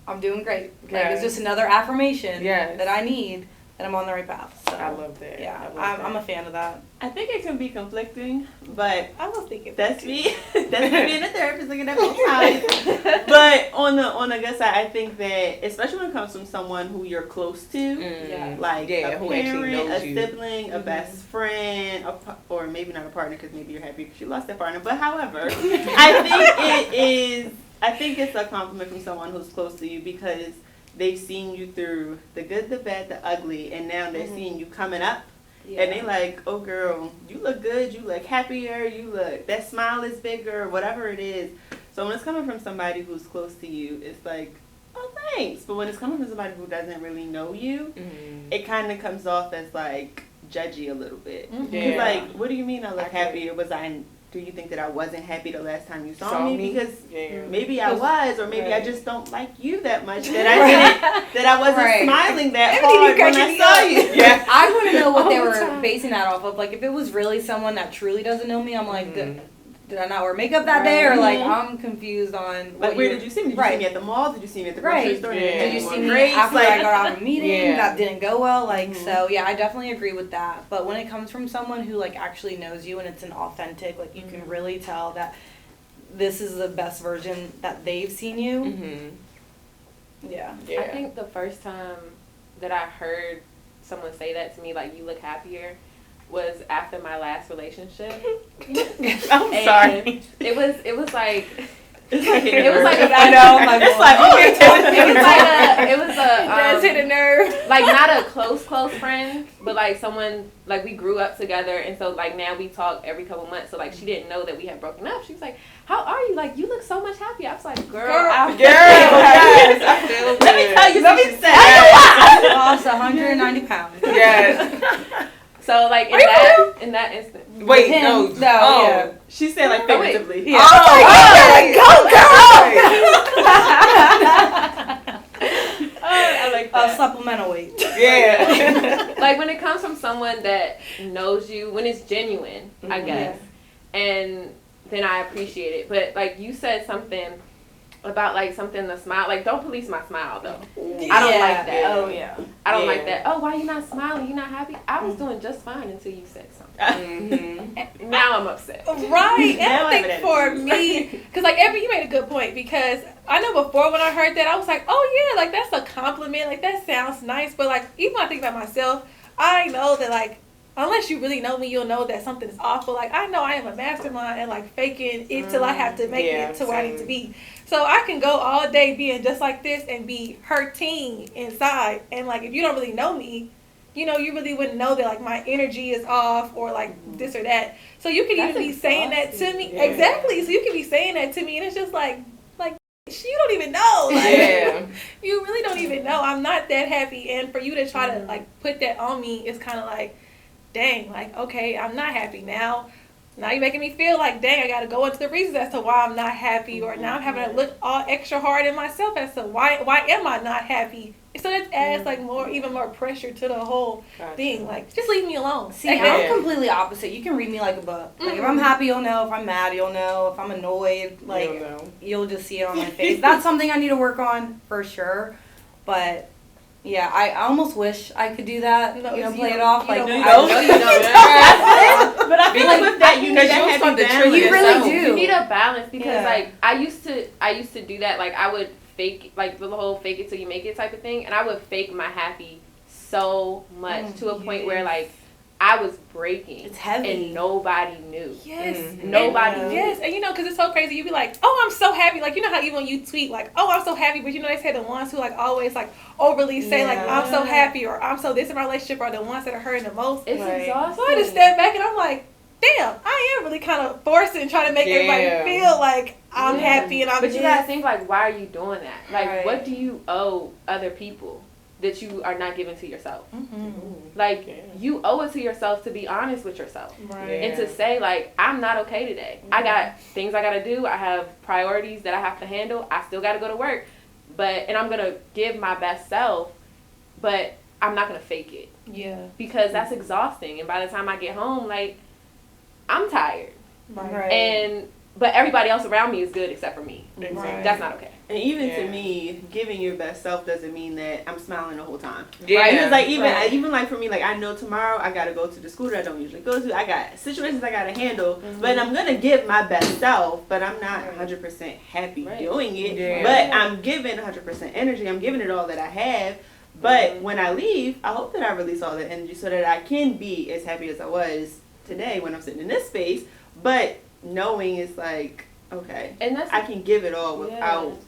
Speaker 6: I'm doing great. Like, it's just another affirmation that I need that I'm on the right path. So,
Speaker 4: I love that.
Speaker 6: Yeah,
Speaker 4: I love
Speaker 6: I'm a fan of that.
Speaker 7: I think it can be conflicting, but
Speaker 3: I was thinking
Speaker 7: that's me. That's me being a therapist looking at both sides. But on the good side, I think that especially when it comes from someone who you're close to, like a
Speaker 4: who actually
Speaker 7: parent,
Speaker 4: knows
Speaker 7: a
Speaker 4: you.
Speaker 7: sibling, a best friend, or maybe not a partner because maybe you're happy because you lost that partner. But however, I think it's a compliment from someone who's close to you because they've seen you through the good, the bad, the ugly, and now they're seeing you coming up.
Speaker 6: Yeah.
Speaker 7: And they like, oh girl, you look good, you look happier, that smile is bigger, whatever it is. So when it's coming from somebody who's close to you, it's like, oh thanks. But when it's coming from somebody who doesn't really know you, it kind of comes off as like judgy a little bit. It's like, what do you mean I look happier? Do you think that I wasn't happy the last time you saw me? Because maybe I was, or maybe I just don't like you that much that I wasn't smiling that hard when I saw you.
Speaker 6: Yeah, I want to know what they were basing that off of. Like, if it was really someone that truly doesn't know me, I'm like, did I not wear makeup that day? Or like, I'm confused on
Speaker 7: like, where did you see me? Did you see me at the mall? Did you see me at the grocery store?
Speaker 6: Did you see me after I got out of a meeting that didn't go well? Like, so yeah, I definitely agree with that. But when it comes from someone who like actually knows you and it's an authentic, like you can really tell that this is the best version that they've seen you. Yeah.
Speaker 5: I think the first time that I heard someone say that to me, like, you look happier, was after my last relationship.
Speaker 4: I'm sorry.
Speaker 5: It was like It was like
Speaker 6: I know. I'm like, it's like,
Speaker 5: it was a
Speaker 3: Just hit a nerve.
Speaker 5: like not a close friend, but like someone like we grew up together, and so like now we talk every couple months. So like she didn't know that we had broken up. She was like, "How are you? Like you look so much happier." I was like, "Girl,
Speaker 7: Yes, I feel good.
Speaker 6: let me tell you, let me say, I lost 190 pounds.
Speaker 7: Yes.
Speaker 5: So like in that instant,
Speaker 7: Wait,
Speaker 6: Him,
Speaker 7: no.
Speaker 6: yeah.
Speaker 7: She said like
Speaker 5: Oh, wait.
Speaker 7: figuratively.
Speaker 6: Yeah.
Speaker 5: I like that.
Speaker 6: Supplemental weight.
Speaker 7: Yeah.
Speaker 5: Like when it comes from someone that knows you, when it's genuine, I guess, and then I appreciate it. But like you said something about like something to smile, like don't police my smile though. I don't like that.
Speaker 6: Oh yeah.
Speaker 5: I don't like that. Oh, why you not smiling? You not happy? I was doing just fine until you said something. Now I'm upset.
Speaker 3: Right. And
Speaker 6: Now
Speaker 3: I think
Speaker 6: I'm
Speaker 3: for me, because like you made a good point, because I know before when I heard that, I was like, oh yeah, like that's a compliment. Like that sounds nice. But like even when I think about myself, I know that like unless you really know me, you'll know that something is awful. Like I know I am a mastermind and like faking it till I have to make it to where I need to be. So I can go all day being just like this and be hurting inside. And like if you don't really know me, you know, you really wouldn't know that like my energy is off or like this or that. So you can even be saying that to me.
Speaker 7: Yeah.
Speaker 3: Exactly. So you can be saying that to me and it's just like you don't even know. Like,
Speaker 7: Yeah.
Speaker 3: you really don't even know. I'm not that happy. And for you to try to like put that on me is kind of like, dang, like, okay, I'm not happy now. Now you're making me feel like, dang, I got to go into the reasons as to why I'm not happy, or now I'm having to look all extra hard at myself as to why am I not happy. So that adds like even more pressure to the whole thing. Like, just leave me alone.
Speaker 6: See, I'm completely opposite. You can read me like a book. Like if I'm happy, you'll know. If I'm mad, you'll know. If I'm annoyed, like you'll just see it on my face. That's something I need to work on for sure. But yeah, I almost wish I could do that.
Speaker 3: No,
Speaker 6: you know,
Speaker 3: you
Speaker 6: play it
Speaker 3: don't-
Speaker 6: off
Speaker 3: you
Speaker 6: like
Speaker 3: don't-
Speaker 6: I
Speaker 3: No,
Speaker 6: know
Speaker 3: you
Speaker 6: you know. But I feel like with that, you need
Speaker 7: Because
Speaker 6: that
Speaker 7: you'll start
Speaker 6: happy
Speaker 7: to
Speaker 6: balance.
Speaker 7: trigger
Speaker 6: You really
Speaker 7: yourself.
Speaker 6: do.
Speaker 5: You need a balance because
Speaker 6: Yeah.
Speaker 5: like I used to do that. Like I would fake like the whole fake it till you make it type of thing, and I would fake my happy so much to a point where like I was breaking.
Speaker 6: It's heavy.
Speaker 5: And nobody knew.
Speaker 3: Yes.
Speaker 5: Nobody knew.
Speaker 3: Yes. And you know, because it's so crazy. You be like, oh, I'm so happy. Like, you know how even when you tweet, like, oh, I'm so happy. But you know, they say the ones who like always like overly say like, I'm so happy or I'm so this in my relationship are the ones that are hurting the most.
Speaker 5: It's exhausting.
Speaker 3: So I just step back and I'm like, damn, I am really kind of forcing, trying to make everybody feel like I'm happy and I'm
Speaker 5: But you gotta think like, why are you doing that? Like, what do you owe other people that you are not giving to yourself? Like, you owe it to yourself to be honest with yourself. And to say like, I'm not okay today. I got things I gotta do. I have priorities that I have to handle. I still gotta go to work. And I'm gonna give my best self, but I'm not gonna fake it.
Speaker 3: Yeah.
Speaker 5: Because that's exhausting. And by the time I get home, like, I'm tired. But everybody else around me is good except for me.
Speaker 7: Exactly.
Speaker 5: That's not okay.
Speaker 7: And even to me, giving your best self doesn't mean that I'm smiling the whole time.
Speaker 4: Yeah.
Speaker 7: Right? Because like even like for me, like I know tomorrow I gotta go to the school that I don't usually go to. I got situations I gotta handle, but I'm gonna give my best self. But I'm not 100% happy doing it.
Speaker 4: Yeah.
Speaker 7: But I'm giving 100% energy. I'm giving it all that I have. But when I leave, I hope that I release all that energy so that I can be as happy as I was today when I'm sitting in this space. But knowing it's like, okay,
Speaker 5: And that's
Speaker 7: I can give it all without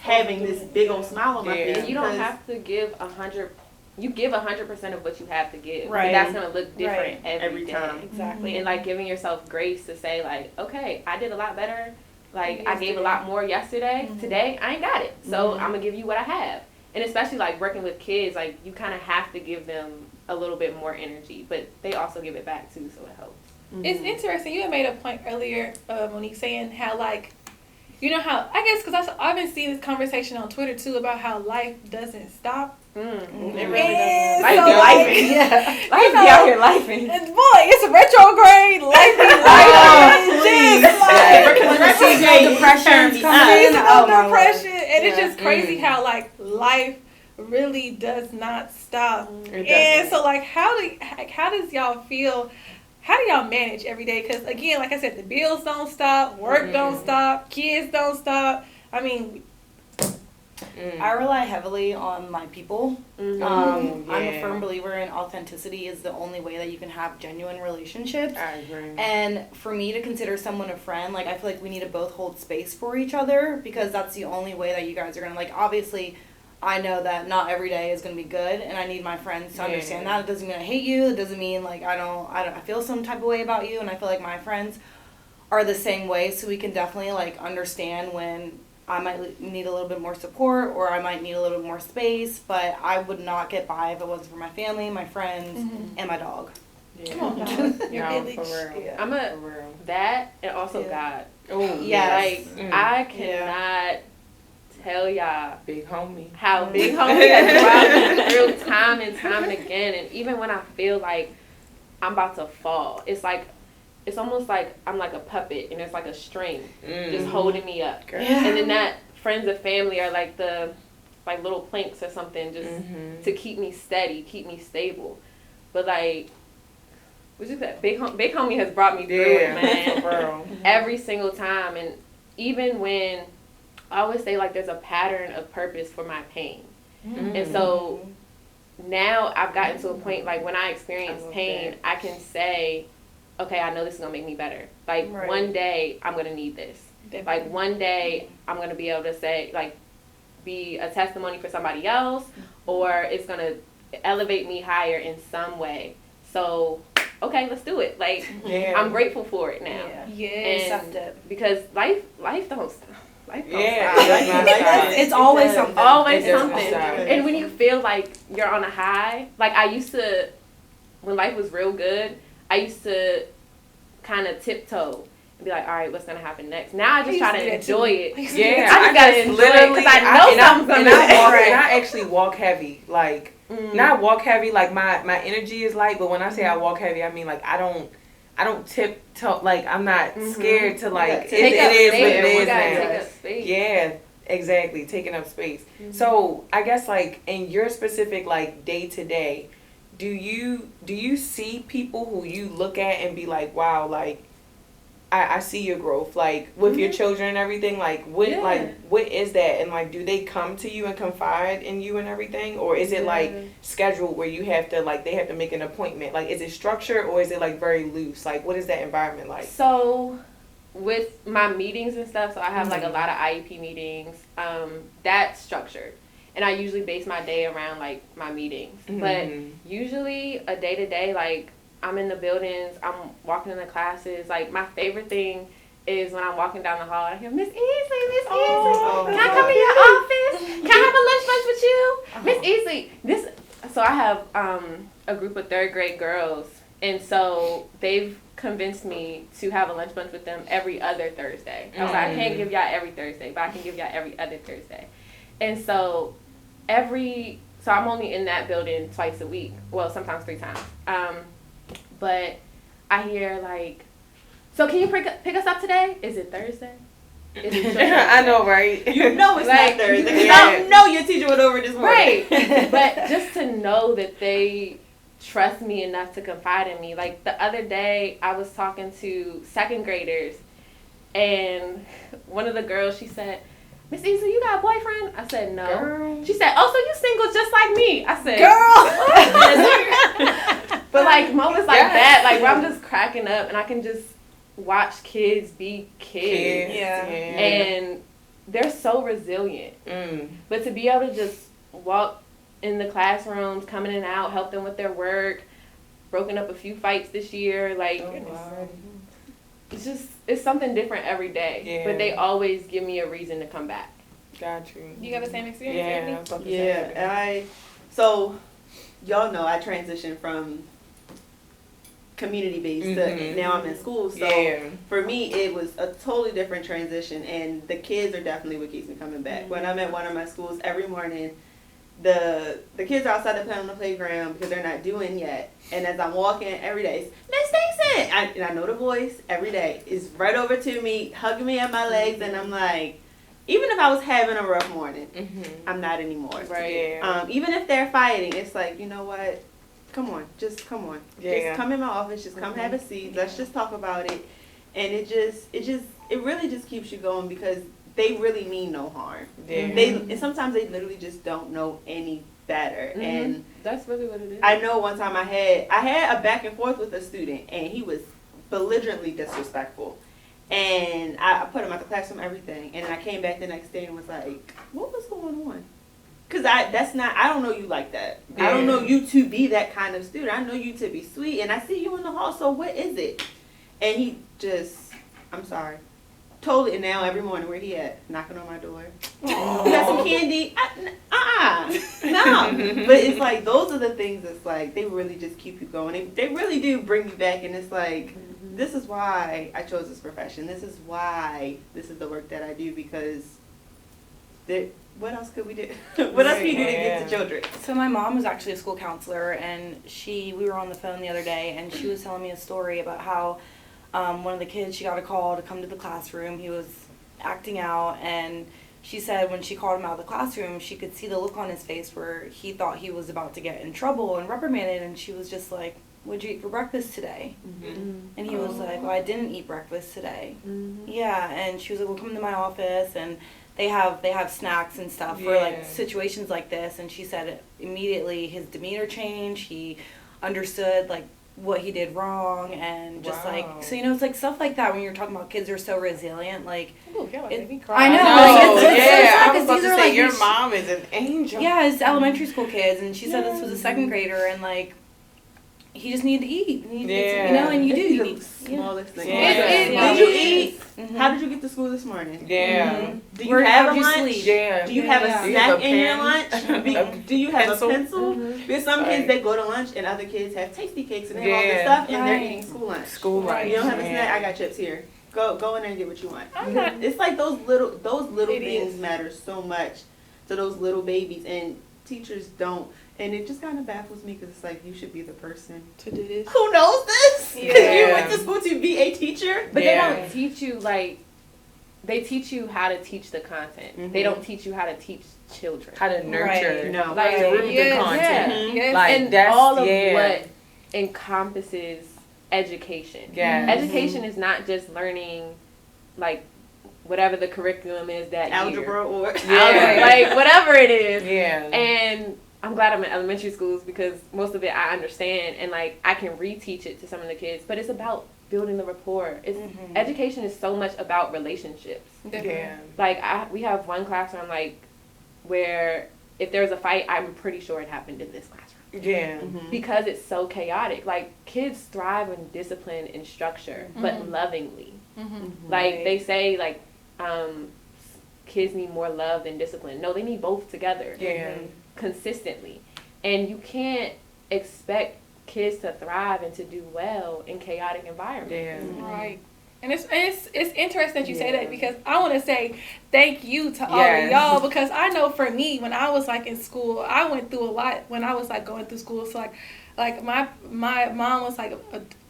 Speaker 7: having this big old smile on my face.
Speaker 5: And you don't
Speaker 7: because-
Speaker 5: have to give 100. You give 100% of what you have to give.
Speaker 6: Right.
Speaker 5: But that's gonna look different
Speaker 7: Every
Speaker 5: day.
Speaker 7: time.
Speaker 6: Exactly.
Speaker 5: And like giving yourself grace to say like, okay, I did a lot better. Like I gave a lot more yesterday. Today I ain't got it. So I'm gonna give you what I have. And especially like working with kids, like you kind of have to give them a little bit more energy, but they also give it back too, so it helps.
Speaker 3: It's interesting. You had made a point earlier, Monique, saying how, like, you know how, I guess, because I've been seeing this conversation on Twitter, too, about how life doesn't stop.
Speaker 7: It really
Speaker 3: And
Speaker 7: doesn't.
Speaker 3: so,
Speaker 7: Life
Speaker 3: like,
Speaker 7: be lifing.
Speaker 3: Life
Speaker 6: be out here lifing.
Speaker 3: And boy, it's retrograde. Life be life.
Speaker 6: Seasonal depression's coming in.
Speaker 3: Seasonal depression. And it's just crazy how, like, life really does not stop. And so, like, how does y'all feel? How do y'all manage every day? Because, again, like I said, the bills don't stop, work don't stop, kids don't stop. I mean,
Speaker 6: I rely heavily on my people.
Speaker 4: Mm-hmm.
Speaker 6: I'm a firm believer in authenticity is the only way that you can have genuine relationships.
Speaker 4: I agree.
Speaker 6: And for me to consider someone a friend, like, I feel like we need to both hold space for each other, because that's the only way that you guys are going to, like, obviously, I know that not every day is going to be good, and I need my friends to understand that. It doesn't mean I hate you. It doesn't mean, like, I feel some type of way about you, and I feel like my friends are the same way, so we can definitely, like, understand when I might need a little bit more support, or I might need a little bit more space, but I would not get by if it wasn't for my family, my friends, and my dog.
Speaker 4: Yeah.
Speaker 3: Come on, dog. You're
Speaker 4: No,
Speaker 3: village.
Speaker 4: for real.
Speaker 6: Yeah.
Speaker 5: I'm
Speaker 4: For real.
Speaker 5: that and also God.
Speaker 4: Oh,
Speaker 6: Yes.
Speaker 5: Like, I cannot tell y'all
Speaker 4: Big homie.
Speaker 5: how Big Homie has brought me through time and time and again. And even when I feel like I'm about to fall, it's like, it's almost like I'm like a puppet and it's like a string just holding me up.
Speaker 4: Girl.
Speaker 5: And then that friends and family are like the like little planks or something just to keep me steady, keep me stable. But like, what you said, Big Homie has brought me through it, man.
Speaker 4: Bro.
Speaker 5: Every single time. And even when I always say like there's a pattern of purpose for my pain. And so now I've gotten to a point like when I experience pain, I can say, okay, I know this is gonna make me better. Like one day I'm gonna need this. Like one day I'm gonna be able to say, like, be a testimony for somebody else, or it's gonna elevate me higher in some way. So, okay, let's do it. Like, I'm grateful for it now.
Speaker 3: Yes.
Speaker 5: And because life don't stop. Life don't
Speaker 4: Yeah,
Speaker 5: stop.
Speaker 6: It's always something.
Speaker 5: Always
Speaker 4: It doesn't
Speaker 5: something.
Speaker 4: stop.
Speaker 5: And when you feel like you're on a high, like I used to, when life was real good, I used to kind of tiptoe and be like, all right, what's going to happen next? Now I just try to enjoy it.
Speaker 4: Yeah,
Speaker 5: I just got to enjoy it because I know something's going to happen.
Speaker 4: And I actually walk heavy. Like, not walk heavy, like my energy is light, but when I say I walk heavy, I mean like I don't tiptoe, like I'm not scared to like, it is what it is now.
Speaker 5: Take up space.
Speaker 4: Yeah, exactly, taking up space. So I guess like in your specific like day to day, do you see people who you look at and be like, wow, like I see your growth, like with your children and everything, like what is that, and like do they come to you and confide in you and everything, or is it like scheduled where you have to like they have to make an appointment, like is it structured or is it like very loose, like what is that environment like?
Speaker 5: So with my meetings and stuff, so I have like a lot of IEP meetings, that's structured. And I usually base my day around like my meetings. But usually a day to day, like I'm in the buildings, I'm walking in the classes. Like my favorite thing is when I'm walking down the hall, I hear, Miss Easley, can I come in your office? Can I have a lunch with you? Miss Easley, so I have a group of 3rd grade girls, and so they've convinced me to have a lunch bunch with them every other Thursday. I was like, I can't give y'all every Thursday, but I can give y'all every other Thursday. And so I'm only in that building twice a week. Well, sometimes 3 times. But I hear like, so can you pick us up today? Is it Thursday? Is it
Speaker 4: I know, right?
Speaker 7: You know it's
Speaker 5: Like,
Speaker 7: not Thursday.
Speaker 4: yeah.
Speaker 7: You know your teacher went over this morning.
Speaker 5: Right. But just to know that they trust me enough to confide in me. Like the other day, I was talking to 2nd graders, and one of the girls, she said, Miss Easley, you got a boyfriend? I said, no.
Speaker 4: Girl.
Speaker 5: She said, oh, so you single just like me? I said,
Speaker 6: Girl!
Speaker 5: But like moments like that, like where I'm just cracking up and I can just watch kids be kids. And they're so resilient. But to be able to just walk in the classrooms, coming in and out, help them with their work, broken up a few fights this year, like it's something different every day. But they always give me a reason to come back.
Speaker 4: Got you.
Speaker 3: You got the same experience, Ebony?
Speaker 7: And so y'all know I transitioned from community based to now I'm in school, so for me it was a totally different transition, and the kids are definitely what keeps me coming back. When I'm at one of my schools every morning, the kids are outside playing on the playground because they're not doing yet, and as I'm walking every day, it's Miss Dixon, and I know the voice every day is right over to me, hugging me on my legs, and I'm like, even if I was having a rough morning, I'm not anymore. Even if they're fighting, it's like, you know what? Come on. Just come in my office. Just come have a seat. Let's just talk about it. And it really just keeps you going, because they really mean no harm. And sometimes they literally just don't know any better. And
Speaker 5: that's really what it is.
Speaker 7: I know one time I had a back and forth with a student, and he was belligerently disrespectful. And I put him out the classroom, everything. And then I came back the next day and was like, what was going on? Because I don't know you like that. I don't know you to be that kind of student. I know you to be sweet. And I see you in the hall, so what is it? And he just, I'm sorry. Totally, and now every morning, where he at? Knocking on my door. You got some candy? No. But it's like, those are the things that's like, they really just keep you going. They really do bring you back, and it's like, this is why I chose this profession. This is why this is the work that I do, because what else could we do? What else can we do to get to children?
Speaker 6: So my mom was actually a school counselor, and we were on the phone the other day, and she was telling me a story about how one of the kids, she got a call to come to the classroom. He was acting out, and she said when she called him out of the classroom, she could see the look on his face where he thought he was about to get in trouble and reprimanded, and she was just like, what'd you eat for breakfast today? And he was like, well, I didn't eat breakfast today. Yeah, and she was like, well, come to my office, and they have snacks and stuff for like situations like this. And she said immediately his demeanor changed. He understood like what he did wrong, and just like, so it's like stuff like that when you're talking about kids are so resilient, like I know,
Speaker 4: I was about to say, your mom is an angel.
Speaker 6: Yeah, it's elementary school kids, and she said this was a second grader, and like he just needed to eat. And you do. You need
Speaker 7: smallest thing.
Speaker 6: Did
Speaker 7: you eat? How did you get to school this morning? Do you have a lunch? Do you have a snack in your lunch? Do you have a pencil? Because some kids, they go to lunch, and other kids have tasty cakes and they have all this stuff, and they're eating school lunch. You don't have a snack? I got chips here. Go in there and get what you want. It's like those little things matter so much to those little babies, and teachers don't. And it just kind of baffles me, because it's like, you should be the person
Speaker 3: to do this.
Speaker 7: Who knows this? Because you went to school to be a teacher.
Speaker 5: But they don't teach you, like, they teach you how to teach the content. They don't teach you how to teach children.
Speaker 4: How to nurture the
Speaker 5: Like,
Speaker 4: content.
Speaker 5: and
Speaker 4: that's
Speaker 5: all of what encompasses education. Education is not just learning, like, whatever the curriculum is that
Speaker 7: algebra
Speaker 5: year.
Speaker 7: Or
Speaker 5: like, whatever it is. And I'm glad I'm in elementary schools, because most of it I understand, and like I can reteach it to some of the kids. But it's about building the rapport. Education is so much about relationships. Like we have one classroom where if there's a fight, I'm pretty sure it happened in this classroom. Because it's so chaotic. Like, kids thrive in discipline and structure, but lovingly. Like they say, like kids need more love than discipline. No, they need both together. Consistently. And you can't expect kids to thrive and to do well in chaotic environments.
Speaker 3: Right. And it's interesting that you say that, because I want to say thank you to all of y'all, because I know for me, when I was like in school, I went through a lot when I was like going through school. So like my mom was like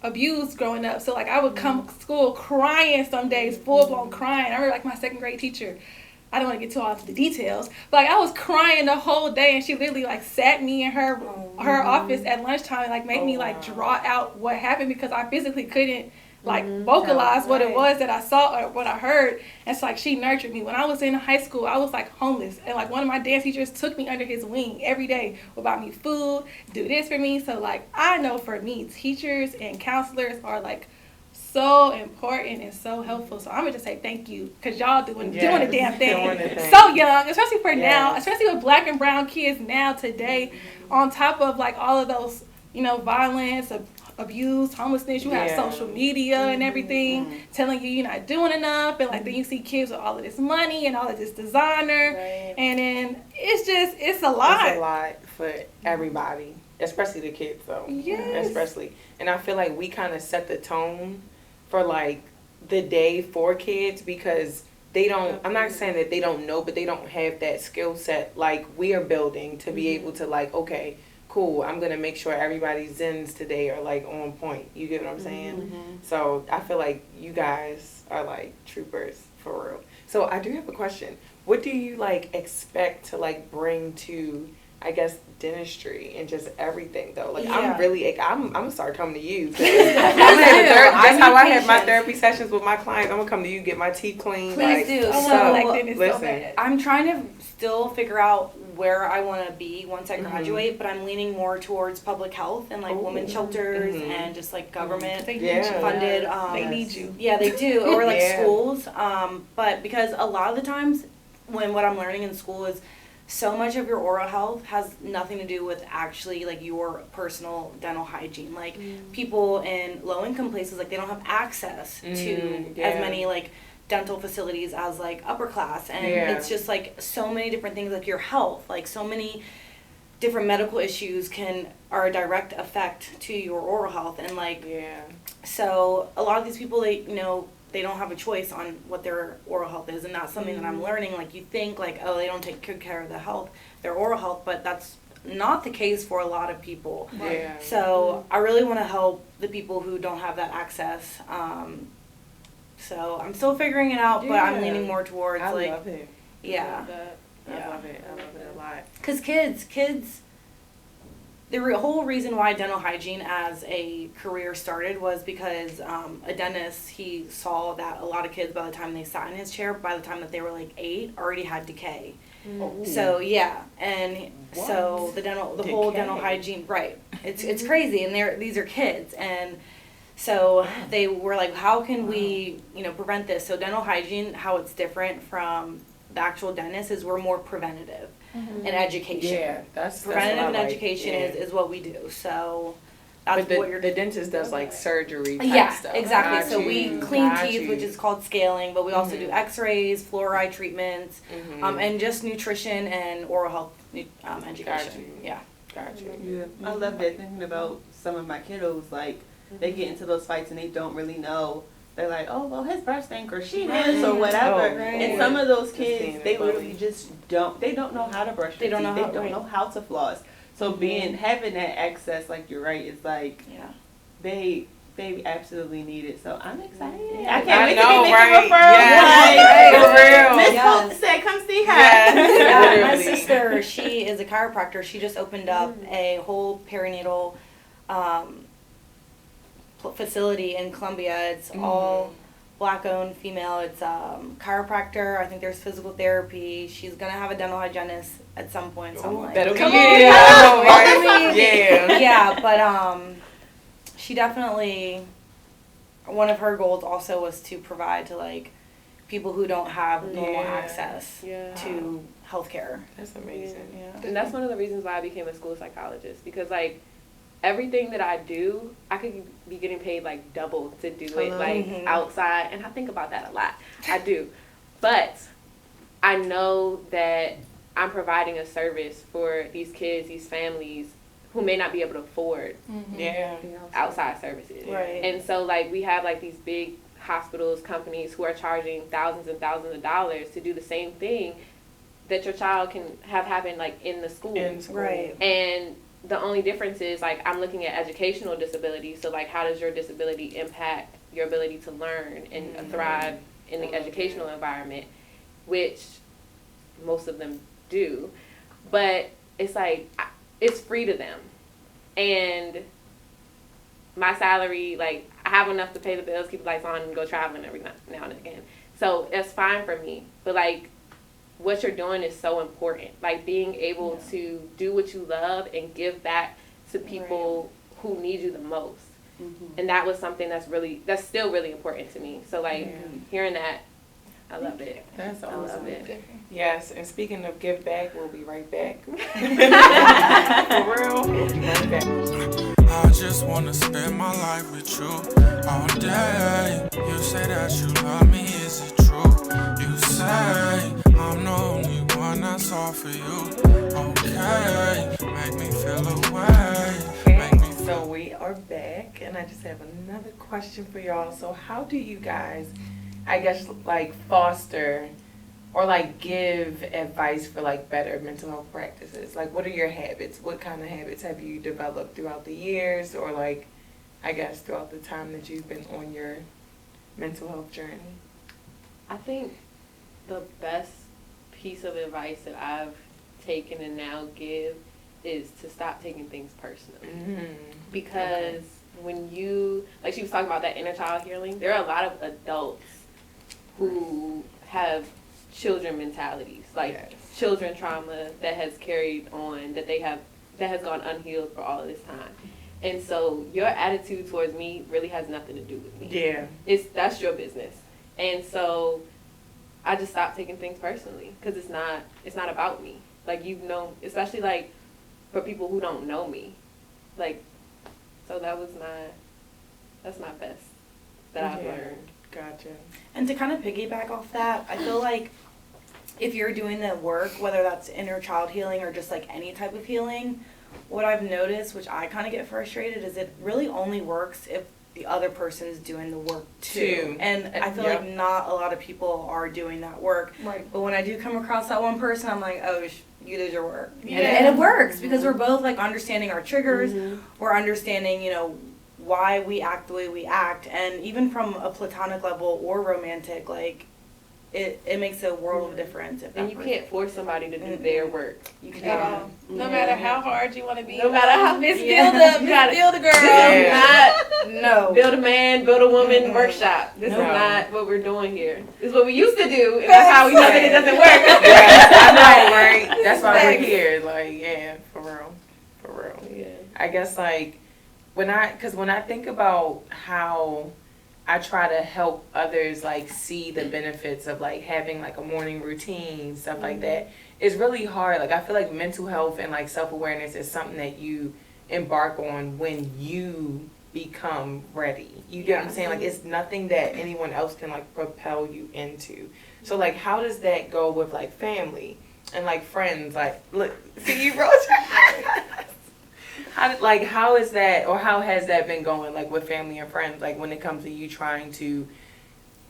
Speaker 3: abused growing up. So like I would come to school crying some days, full blown crying. I remember like my second grade teacher, I don't want to get too all into the details, but like I was crying the whole day, and she literally like sat me in her office at lunchtime and like made me like draw out what happened, because I physically couldn't like vocalize what it was that I saw or what I heard. And it's like she nurtured me. When I was in high school, I was like homeless, and like one of my dance teachers took me under his wing every day, would buy me food, do this for me. So like I know for me, teachers and counselors are like so important and so helpful. So I'm gonna just say thank you, because y'all doing the damn thing. So young, especially for now, especially with Black and brown kids now today, on top of like all of those, violence, abuse, homelessness. You have social media and everything telling you're not doing enough, and like then you see kids with all of this money and all of this designer, and then it's a lot.
Speaker 4: It's a lot for everybody, especially the kids though. Especially, and I feel like we kind of set the tone for like the day for kids, because they don't, I'm not saying that they don't know, but they don't have that skill set like we are building to be able to like, okay, cool, I'm going to make sure everybody's Zens today are like on point. You get what I'm saying? So I feel like you guys are like troopers for real. So I do have a question. What do you like expect to like bring to I guess, dentistry and just everything though. Like
Speaker 6: Yeah.
Speaker 4: I'm really, like, I'm gonna start coming to you. I'm gonna have that's how I have my therapy sessions with my clients. I'm gonna come to you, get my teeth cleaned.
Speaker 6: Please
Speaker 4: like,
Speaker 6: do.
Speaker 3: I want
Speaker 6: So,
Speaker 3: to like dentist so
Speaker 4: listen.
Speaker 3: bad.
Speaker 6: I'm trying to still figure out where I want to be once I graduate, but I'm leaning more towards public health and like women's shelters and just like government
Speaker 3: They need
Speaker 4: Yeah.
Speaker 3: you.
Speaker 6: funded.
Speaker 3: They need you.
Speaker 6: Yeah, they do, or like
Speaker 4: Yeah.
Speaker 6: schools. But because a lot of the times, when what I'm learning in school is so much of your oral health has nothing to do with actually like your personal dental hygiene. Like people in low income places, like they don't have access to
Speaker 4: yeah.
Speaker 6: as many like dental facilities as like upper class, and
Speaker 4: Yeah.
Speaker 6: it's just like so many different things, like your health, like so many different medical issues are a direct effect to your oral health, and like
Speaker 4: Yeah.
Speaker 6: so a lot of these people, they they don't have a choice on what their oral health is, and that's something that I'm learning. Like you think like, oh, they don't take good care of their oral health, but that's not the case for a lot of people.
Speaker 4: Yeah.
Speaker 6: So I really want to help the people who don't have that access. So I'm still figuring it out, but I'm
Speaker 4: Yeah.
Speaker 6: leaning more towards
Speaker 4: I
Speaker 6: like,
Speaker 4: love it.
Speaker 6: yeah,
Speaker 4: I love it. I love it a lot.
Speaker 6: because kids. The whole reason why dental hygiene as a career started was because a dentist, he saw that a lot of kids, by the time they sat in his chair, by the time that they were like 8, already had decay. So yeah, and so the whole dental
Speaker 4: Decay.
Speaker 6: hygiene, right? It's crazy, and these are kids, and so they were like, how can we prevent this? So dental hygiene, how it's different from the actual dentist is we're more preventative and education.
Speaker 4: Yeah, that's
Speaker 6: Preventative
Speaker 4: what I
Speaker 6: and
Speaker 4: like.
Speaker 6: education
Speaker 4: Yeah.
Speaker 6: is what we do. So that's
Speaker 4: But
Speaker 6: what you're
Speaker 4: the dentist does like surgery type
Speaker 6: yeah,
Speaker 4: stuff.
Speaker 6: exactly.
Speaker 4: Got
Speaker 6: So
Speaker 4: you,
Speaker 6: we clean
Speaker 4: got
Speaker 6: teeth,
Speaker 4: you.
Speaker 6: which is called scaling, but we also do X-rays, fluoride treatments, and just nutrition and oral health education.
Speaker 4: Got you.
Speaker 6: Yeah.
Speaker 4: Got you.
Speaker 7: Yeah, I love that. Thinking about some of my kiddos, like they get into those fights and they don't really know. They're like, oh, well, his breast stink or she is or whatever.
Speaker 4: Oh,
Speaker 7: And some of those kids,
Speaker 4: being
Speaker 7: they
Speaker 4: a bully.
Speaker 7: literally just don't. They don't know how to brush
Speaker 6: They
Speaker 7: their
Speaker 6: don't
Speaker 7: teeth.
Speaker 6: know
Speaker 7: They
Speaker 6: how-
Speaker 7: don't know how to floss. So having that access, like you're right, is like
Speaker 6: Yeah.
Speaker 7: they absolutely need it. So I'm excited.
Speaker 6: Yeah.
Speaker 7: I can't wait
Speaker 4: know,
Speaker 7: to be making
Speaker 4: right?
Speaker 7: referrals.
Speaker 4: Yes,
Speaker 7: Like,
Speaker 4: for real.
Speaker 7: Miss
Speaker 6: Yes.
Speaker 7: Hope said, come see her.
Speaker 6: Yeah, my
Speaker 4: Literally.
Speaker 6: sister, she is a chiropractor. She just opened up a whole perinatal facility in Columbia. It's all Black-owned, female. It's chiropractor. I think there's physical therapy. She's gonna have a dental hygienist at some point. So I'm like,
Speaker 4: That'll be
Speaker 6: come
Speaker 4: yeah.
Speaker 6: on,
Speaker 4: Right. Yeah.
Speaker 6: yeah, but she definitely, one of her goals also was to provide to like people who don't have normal
Speaker 4: Yeah.
Speaker 6: access
Speaker 5: Yeah.
Speaker 6: to healthcare.
Speaker 4: That's amazing.
Speaker 6: Yeah.
Speaker 5: And that's one of the reasons why I became a school psychologist, because like everything that I do, I could be getting paid like double to do it like outside, and I think about that a lot. I do. But I know that I'm providing a service for these kids, these families who may not be able to afford
Speaker 4: Yeah.
Speaker 5: outside services.
Speaker 6: Right.
Speaker 5: And so like we have like these big hospitals, companies who are charging thousands and thousands of dollars to do the same thing that your child can have happen like in the school.
Speaker 4: In school.
Speaker 6: Right.
Speaker 5: And the only difference is like I'm looking at educational disability. So like how does your disability impact your ability to learn and thrive in the educational environment, which most of them do. But it's like it's free to them. And my salary, like I have enough to pay the bills, keep the lights on, and go traveling every now and again. So it's fine for me. But like what you're doing is so important. Like being able to do what you love and give back to people who need you the most. And that was something that's still really important to me. So like hearing that, I love it.
Speaker 4: That's
Speaker 5: I
Speaker 4: awesome.
Speaker 5: love it.
Speaker 4: Yes, and speaking of give back, we'll be right back. For real, we'll be right back.
Speaker 2: I just wanna spend my life with you all day. You say that you love me, is it true? You say I'm the only one that's all for you. Okay, make me feel away. Make me feel.
Speaker 4: So we are back, and I just have another question for y'all. So how do you guys, I guess, like foster or like give advice for like better mental health practices? Like what are your habits? What kind of habits have you developed throughout the years, or like I guess throughout the time that you've been on your mental health journey?
Speaker 5: I think the best piece of advice that I've taken and now give is to stop taking things personally. Because when you, like she was talking about that inner child healing, there are a lot of adults who have children mentalities, like children trauma that has carried on, that has gone unhealed for all of this time. And so your attitude towards me really has nothing to do with me.
Speaker 4: Yeah.
Speaker 5: That's your business. And so I just stopped taking things personally because it's not about me. Like, especially like for people who don't know me. Like, so that's my best that I've learned.
Speaker 4: Gotcha.
Speaker 6: And to kind of piggyback off that, I feel like if you're doing the work, whether that's inner child healing or just like any type of healing, what I've noticed, which I kind of get frustrated, is it really only works if the other person's doing the work too. And I feel like not a lot of people are doing that work.
Speaker 3: Right.
Speaker 6: But when I do come across that one person, I'm like, oh, you did your work. Yeah. And it works because we're both like understanding our triggers. We're understanding, why we act the way we act. And even from a platonic level or romantic, like, it makes a world of difference.
Speaker 5: And you can't force somebody to do their work.
Speaker 6: You can't.
Speaker 3: No matter how hard you want to be.
Speaker 5: No matter how
Speaker 3: build a girl.
Speaker 5: No. Build a man, build a woman workshop. This is not what we're doing here. This is what we used to do, and that's how we know that it doesn't work.
Speaker 4: I know, right? That's why we're here. Like, yeah, for real.
Speaker 5: Yeah.
Speaker 4: I guess, like, when I think about how I try to help others, like, see the benefits of, like, having, like, a morning routine, stuff like that, it's really hard. Like, I feel like mental health and, like, self-awareness is something that you embark on when you become ready. You get what I'm saying? Like, it's nothing that anyone else can, like, propel you into. So, like, how does that go with, like, family and, like, friends? Like, look, see, you rolled your eyes. How is that, or how has that been going, like, with family and friends, like, when it comes to you trying to,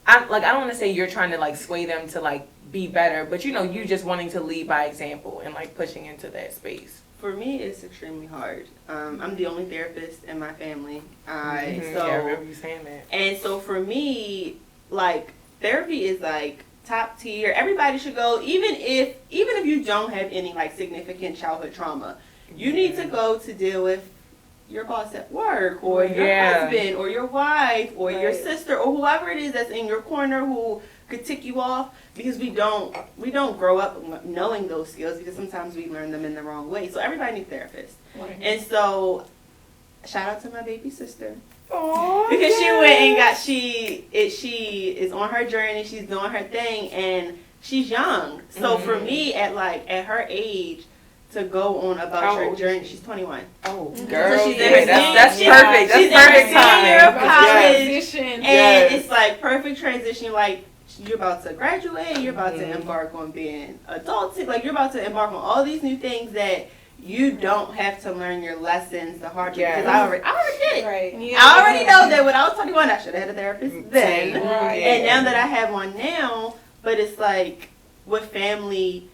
Speaker 4: I don't want to say you're trying to, like, sway them to, like, be better, but, you just wanting to lead by example and, like, pushing into that space.
Speaker 7: For me, it's extremely hard. I'm the only therapist in my family.
Speaker 4: I remember you saying that.
Speaker 7: And so for me, like, therapy is, like, top tier. Everybody should go, even if you don't have any, like, significant childhood trauma. You need to go to deal with your boss at work, or your husband, or your wife, or your sister, or whoever it is that's in your corner who could tick you off, because we don't grow up knowing those skills, because sometimes we learn them in the wrong way. So everybody needs therapists. Right. And so, shout out to my baby sister. Aww, because she went and she is on her journey, she's doing her thing, and she's young. So for me, at her age, to go on about her journey. She's 21.
Speaker 4: Oh, girl.
Speaker 7: So she's
Speaker 4: that's perfect. That's
Speaker 7: she's
Speaker 4: perfect
Speaker 7: in her senior of college.
Speaker 3: Transition.
Speaker 7: And it's like perfect transition. Like, you're about to graduate. You're about to embark on being adults. Like, you're about to embark on all these new things that you don't have to learn your lessons the hard way. Because I already did it.
Speaker 3: Right. Yeah.
Speaker 7: I already know that when I was 21, I should have had a therapist then.
Speaker 3: Right.
Speaker 7: And now that I have one now, but it's like, with family,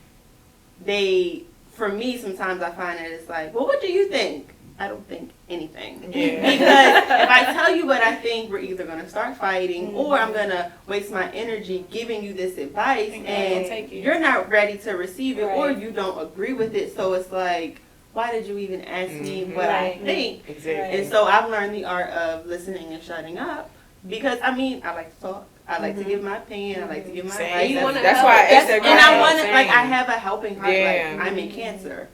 Speaker 7: for me, sometimes I find that it's like, well, what do you think? I don't think anything. Yeah. Because if I tell you what I think, we're either going to start fighting, or I'm going to waste my energy giving you this advice, and you're not ready to receive it, or you don't agree with it. So it's like, why did you even ask me what I think? Exactly. And so I've learned the art of listening and shutting up, because, I like to talk. I like to give my opinion. I like to give my advice.
Speaker 4: That's why I asked that question.
Speaker 7: And I want to, like, I have a helping heart. Like, I'm in cancer.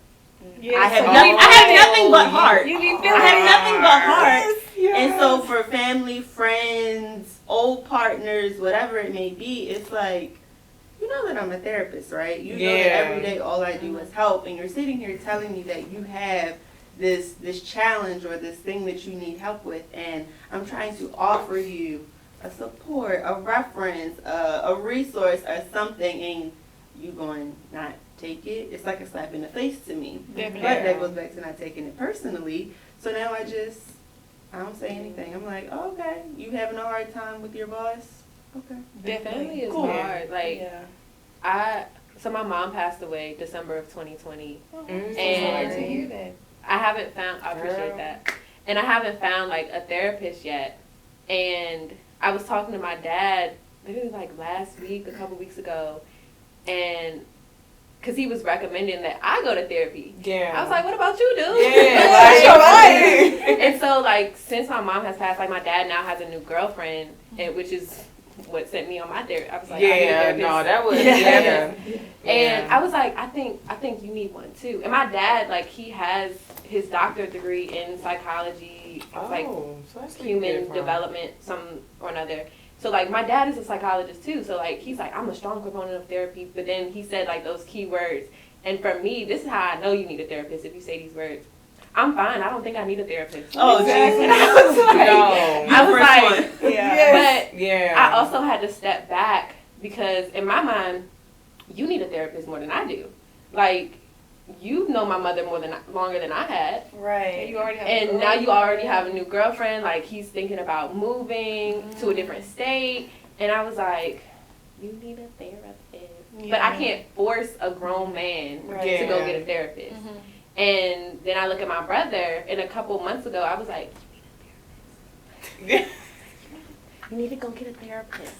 Speaker 3: Yeah,
Speaker 7: I have nothing but heart. I have nothing but heart.
Speaker 6: Yes.
Speaker 7: And so for family, friends, old partners, whatever it may be, it's like, you know that I'm a therapist, right? You know that every day all I do is help. And you're sitting here telling me that you have this challenge or this thing that you need help with. And I'm trying to offer you a support, a reference, a resource, or something, and you going not take it. It's like a slap in the face to me. Definitely. But that goes back to not taking it personally. So now I don't say anything. I'm like, oh, okay, you having a hard time with your boss? Okay.
Speaker 5: Definitely is
Speaker 7: cool.
Speaker 5: hard. Like, so my mom passed away December of 2020.
Speaker 3: And to hear that.
Speaker 5: I appreciate that. And I haven't found, like, a therapist yet. And I was talking to my dad maybe like last week, a couple weeks ago, and because he was recommending that I go to therapy.
Speaker 4: Yeah.
Speaker 5: I was like, what about you, dude?
Speaker 4: Yeah,
Speaker 5: Like,
Speaker 4: you're right.
Speaker 5: And so, like, since my mom has passed, like, my dad now has a new girlfriend, and which is what sent me on my therapy. I was like, I need a
Speaker 4: Yeah,
Speaker 5: therapist.
Speaker 4: no, that was
Speaker 5: And I was like, I think you need one too. And my dad, like, he has his doctorate degree in psychology, like
Speaker 4: so that's
Speaker 5: human development, some or another. So like my dad is a psychologist too. So like he's like, I'm a strong proponent of therapy. But then he said like those key words. And for me, this is how I know you need a therapist if you say these words. I'm fine. I don't think I need a therapist.
Speaker 7: Oh,
Speaker 5: exactly.
Speaker 7: Jesus.
Speaker 5: I was like,
Speaker 4: No.
Speaker 5: I was like, but
Speaker 4: Yeah.
Speaker 5: I also had to step back because in my mind, you need a therapist more than I do. Like, you know my mother longer than I had.
Speaker 6: Right.
Speaker 3: You already have
Speaker 5: And now you already have a new girlfriend. Like, he's thinking about moving to a different state. And I was like, you need a therapist.
Speaker 3: Yeah.
Speaker 5: But I can't force a grown man to go get a therapist.
Speaker 3: Mm-hmm.
Speaker 5: And then I look at my brother, and a couple months ago, I was like, you need to go get a therapist.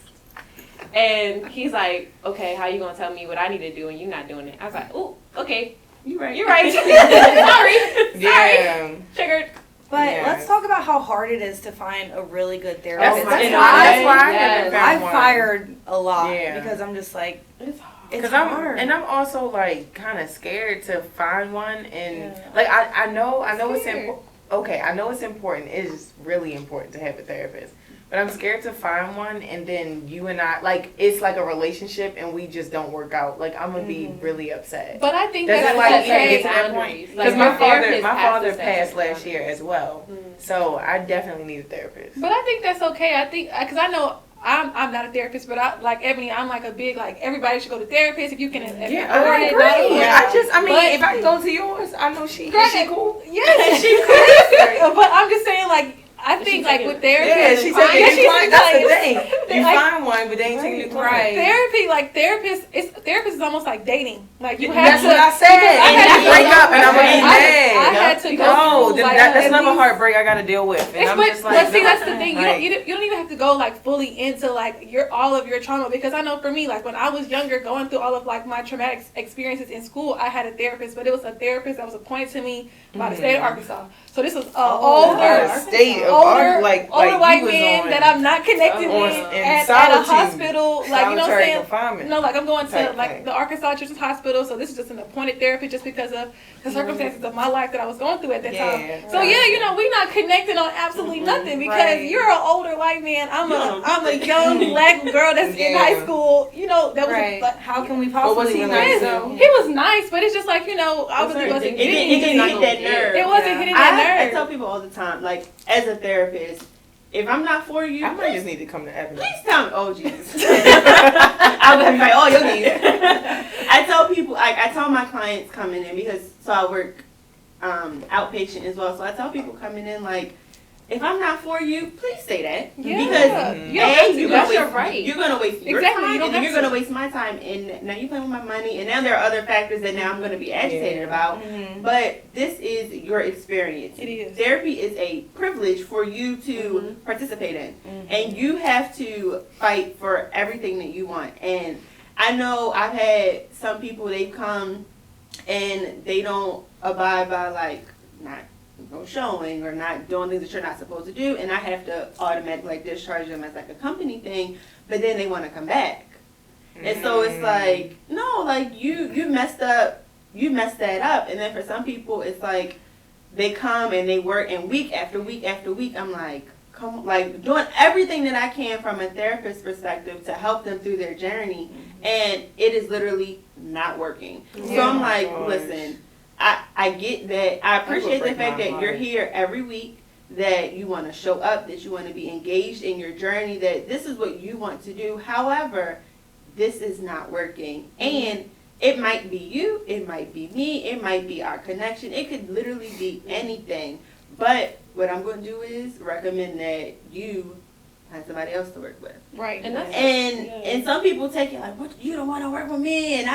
Speaker 5: And he's like, okay, how you gonna tell me what I need to do and you not doing it? I was like, oh, okay.
Speaker 7: You're right.
Speaker 5: You're right. Sorry.
Speaker 4: Yeah.
Speaker 5: Triggered.
Speaker 6: But
Speaker 4: Yes.
Speaker 6: let's talk about how hard it is to find a really good
Speaker 4: That's,
Speaker 6: therapist.
Speaker 4: that's,
Speaker 5: And
Speaker 4: why I
Speaker 5: yes.
Speaker 4: haven't found
Speaker 6: I've
Speaker 4: one.
Speaker 6: fired a lot
Speaker 4: Yeah.
Speaker 6: because I'm just like,
Speaker 5: It's hard.
Speaker 6: it's
Speaker 4: I'm
Speaker 6: hard.
Speaker 4: and I'm also like kind of scared to find one and
Speaker 6: Yeah.
Speaker 4: like I know it's
Speaker 3: Scared.
Speaker 4: important. Okay, I know it's important. It is really important to have a therapist. But I'm scared to find one and then you and I like it's like a relationship and we just don't work out. Like I'm gonna be really upset.
Speaker 3: But I think
Speaker 4: Does
Speaker 3: that's
Speaker 4: it like even
Speaker 3: okay.
Speaker 4: get to that point?
Speaker 5: Boundaries.
Speaker 4: Because
Speaker 5: Like,
Speaker 4: my
Speaker 5: your therapist
Speaker 4: father
Speaker 5: has to set
Speaker 4: passed
Speaker 5: those
Speaker 4: last year as well, so I definitely need a therapist.
Speaker 3: But I think that's okay. I think because I know I'm not a therapist, but I like Ebonee. I'm like a big like everybody should go to therapist if you can.
Speaker 4: Yeah,
Speaker 3: afford
Speaker 4: I
Speaker 3: it,
Speaker 4: agree.
Speaker 3: not afford it.
Speaker 4: I mean,
Speaker 3: But-
Speaker 4: if I go to yours, I know she cool.
Speaker 3: Yes, she could. But I'm just saying, like, I think like with therapy,
Speaker 4: Yeah, she said new client. That's the thing. You find one, but they ain't taking new client.
Speaker 3: Therapy, like therapist is almost like dating. Like you have
Speaker 4: That's
Speaker 3: to.
Speaker 4: what I said.
Speaker 3: I
Speaker 4: And
Speaker 3: had
Speaker 4: you
Speaker 3: to
Speaker 4: break
Speaker 3: go-
Speaker 4: up, and I'm gonna be mad.
Speaker 3: I had to go.
Speaker 4: No,
Speaker 3: through, like,
Speaker 4: that's
Speaker 3: at
Speaker 4: another
Speaker 3: least-
Speaker 4: heartbreak I gotta deal with. And I'm just like,
Speaker 3: but see, that's the thing.
Speaker 4: like-
Speaker 3: You don't even have to go like fully into like all of your trauma, because I know for me, like when I was younger, going through all of like my traumatic experiences in school, I had a therapist, but it was a therapist that was appointed to me by the state of Arkansas. So this was older
Speaker 4: state of
Speaker 3: older
Speaker 4: like
Speaker 3: white
Speaker 4: you was
Speaker 3: man
Speaker 4: on-
Speaker 3: that I'm not connected
Speaker 4: on-
Speaker 3: with
Speaker 4: in
Speaker 3: at a
Speaker 4: solitude.
Speaker 3: hospital. Like, you know what I'm
Speaker 4: Solitary
Speaker 3: saying?
Speaker 4: confinement
Speaker 3: No, like I'm going to
Speaker 4: type
Speaker 3: like
Speaker 4: thing.
Speaker 3: the Arkansas Children's Hospital. So this is just an appointed therapist just because of the circumstances of my life that I was going through at that time. So yeah, you know, we're not connecting on absolutely nothing because you're an older white man. I'm a young black girl that's in high school. You know, that was
Speaker 6: but how can we
Speaker 4: But was
Speaker 6: possibly
Speaker 4: he
Speaker 6: relate?
Speaker 4: nice though?
Speaker 3: he was nice, but it's just like, you know, obviously wasn't
Speaker 7: It
Speaker 3: getting
Speaker 7: didn't hit that nerve.
Speaker 3: It wasn't hitting
Speaker 7: I
Speaker 3: that
Speaker 7: tell
Speaker 3: nerve.
Speaker 7: people all the time, like, as a therapist, if I'm not for you,
Speaker 4: I might just need to come to Ebonee.
Speaker 7: please tell me. Oh, Jesus. I would be like, oh, you'll need it. I tell people, I tell my clients coming in, because, so I work outpatient as well, so I tell people coming in, like, if I'm not for you, please say that.
Speaker 3: Yeah.
Speaker 7: Because,
Speaker 3: You don't have to.
Speaker 7: you're
Speaker 5: That's
Speaker 7: gonna
Speaker 5: your
Speaker 7: waste,
Speaker 5: right.
Speaker 7: you're gonna waste your
Speaker 3: Exactly, you
Speaker 7: time,
Speaker 3: don't
Speaker 7: and then
Speaker 3: have
Speaker 7: you're
Speaker 3: to.
Speaker 7: gonna waste my time, and now you're playing with my money, and now there are other factors that now I'm gonna be agitated about. But this is your experience.
Speaker 3: It is.
Speaker 7: Therapy is a privilege for you to participate in. And you have to fight for everything that you want. And I know I've had some people, they come and they don't abide by, like, not no showing or not doing things that you're not supposed to do. And I have to automatically, like, discharge them as, like, a company thing. But then they want to come back. And so it's like, no, like, you messed up. You messed that up. And then for some people, it's like they come and they work, and week after week after week, I'm like, come, like, doing everything that I can from a therapist's perspective to help them through their journey, and it is literally not working. So I'm like, listen, I get that. I appreciate the fact that you're here every week, that you want to show up, that you want to be engaged in your journey, that this is what you want to do. However, this is not working. And it might be you, it might be me, it might be our connection. It could literally be anything. But what I'm going to do is recommend that you find somebody else to work with.
Speaker 3: Right.
Speaker 5: And that's
Speaker 7: And some people take it like, what, you don't want to work with me? And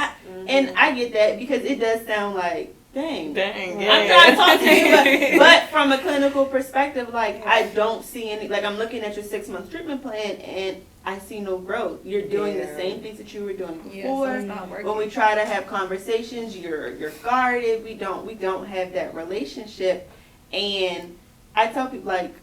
Speaker 7: I get that, because it does sound like, dang,
Speaker 4: yeah.
Speaker 7: I'm trying to talk to you, but from a clinical perspective, like, I don't see any, like, I'm looking at your 6-month treatment plan, and I see no growth. You're doing the
Speaker 4: Yeah.
Speaker 7: same things that you were doing
Speaker 3: Yeah,
Speaker 7: before.
Speaker 3: so it's not working.
Speaker 7: When we try to have conversations, you're guarded. We don't have that relationship. And I tell people, like,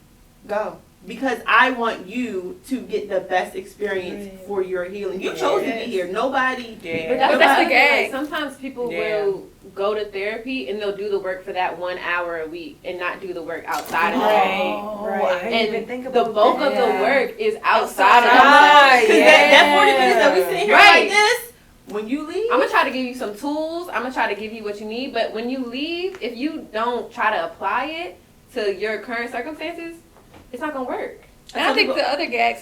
Speaker 7: go. Because I want you to get the best experience for your healing. You chose to be here. Nobody.
Speaker 4: Yeah.
Speaker 5: But that's the
Speaker 3: Nobody-
Speaker 5: gag. Like, sometimes people
Speaker 4: Yeah.
Speaker 5: will go to therapy and they'll do the work for that 1 hour a week and not do the work outside of
Speaker 3: Right.
Speaker 5: that.
Speaker 6: Right. I didn't even
Speaker 5: And
Speaker 6: think
Speaker 5: the
Speaker 6: about
Speaker 5: bulk
Speaker 6: that.
Speaker 5: of the work is outside of
Speaker 4: Outside,
Speaker 5: that.
Speaker 7: Because that 40 minutes that we sit here
Speaker 5: Right.
Speaker 7: like this, when you leave,
Speaker 5: I'm gonna try to give you some tools. I'm gonna try to give you what you need. But when you leave, if you don't try to apply it to your current circumstances, it's not gonna work.
Speaker 3: And I think the other gag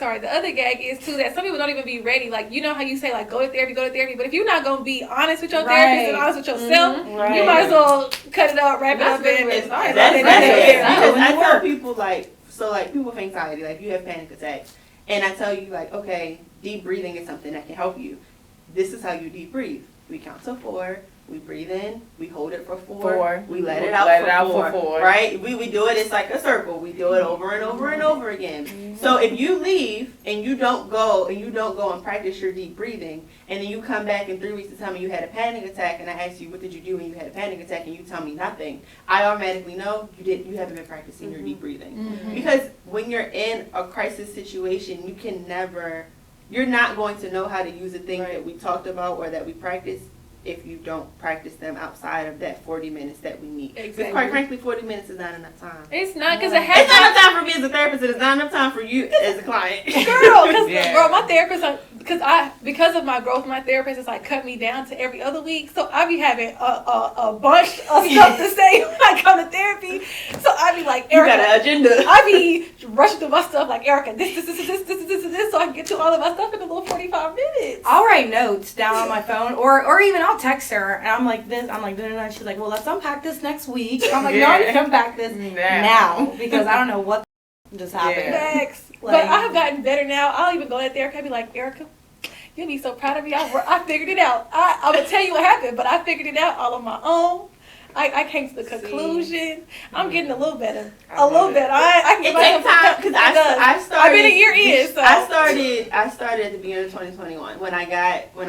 Speaker 3: is too that some people don't even be ready. Like, you know how you say, like, go to therapy, but if you're not going to be honest with your therapist and honest with yourself,
Speaker 5: Mhm.
Speaker 3: you might as well cut it up, wrap it
Speaker 5: That's
Speaker 3: up,
Speaker 5: really
Speaker 3: and
Speaker 5: where it starts.
Speaker 7: That's
Speaker 3: it.
Speaker 7: it.
Speaker 5: Yeah.
Speaker 7: Because I tell people, like, so, like, people with anxiety, like, you have panic attacks. And I tell you, like, okay, deep breathing is something that can help you. This is how you deep breathe. We count to 4. We breathe in, we hold it for 4, we let it out, for 4, right? We do it, it's like a circle. We do it over and over and over again.
Speaker 3: Mm-hmm.
Speaker 7: So if you leave and you don't go and practice your deep breathing, and then you come back in 3 weeks to tell me you had a panic attack, and I ask you, what did you do when you had a panic attack, and you tell me nothing, I automatically know you haven't been practicing your deep breathing.
Speaker 3: Mm-hmm.
Speaker 7: Because when you're in a crisis situation, you're not going to know how to use the things that we talked about or that we practice if you don't practice them outside of that 40 minutes that we need.
Speaker 3: Exactly.
Speaker 7: Because quite frankly, 40 minutes is not enough time.
Speaker 3: It's not, because
Speaker 7: It's not enough time for me as a therapist, and it's not enough time for you as a client.
Speaker 3: Girl, my therapist, because of my growth, my therapist is like cut me down to every other week. So I be having a bunch of stuff to say when I come to therapy. So I be like,
Speaker 7: You
Speaker 3: Erica,
Speaker 7: got an agenda.
Speaker 3: I be rushing through my stuff like, Erica, this, so I can get to all of my stuff in a little 45 minutes.
Speaker 6: I'll write notes down on my phone, or even I'll text her, and I'm like this. I'm like, and she's like, well, let's unpack this next week. I'm like, no, I need to unpack this now because I don't know what just happened.
Speaker 3: Facts.
Speaker 6: Like-
Speaker 3: But I have gotten better now. I'll even go to therapy and be like, Erica, you'll be so proud of me. I figured it out. I'm going to tell you what happened, but I figured it out all on my own. I came to the conclusion. I'm getting a little better. A little better. I can
Speaker 7: It takes time because I started.
Speaker 3: I've been a year in, so.
Speaker 7: I started at the beginning of 2021 when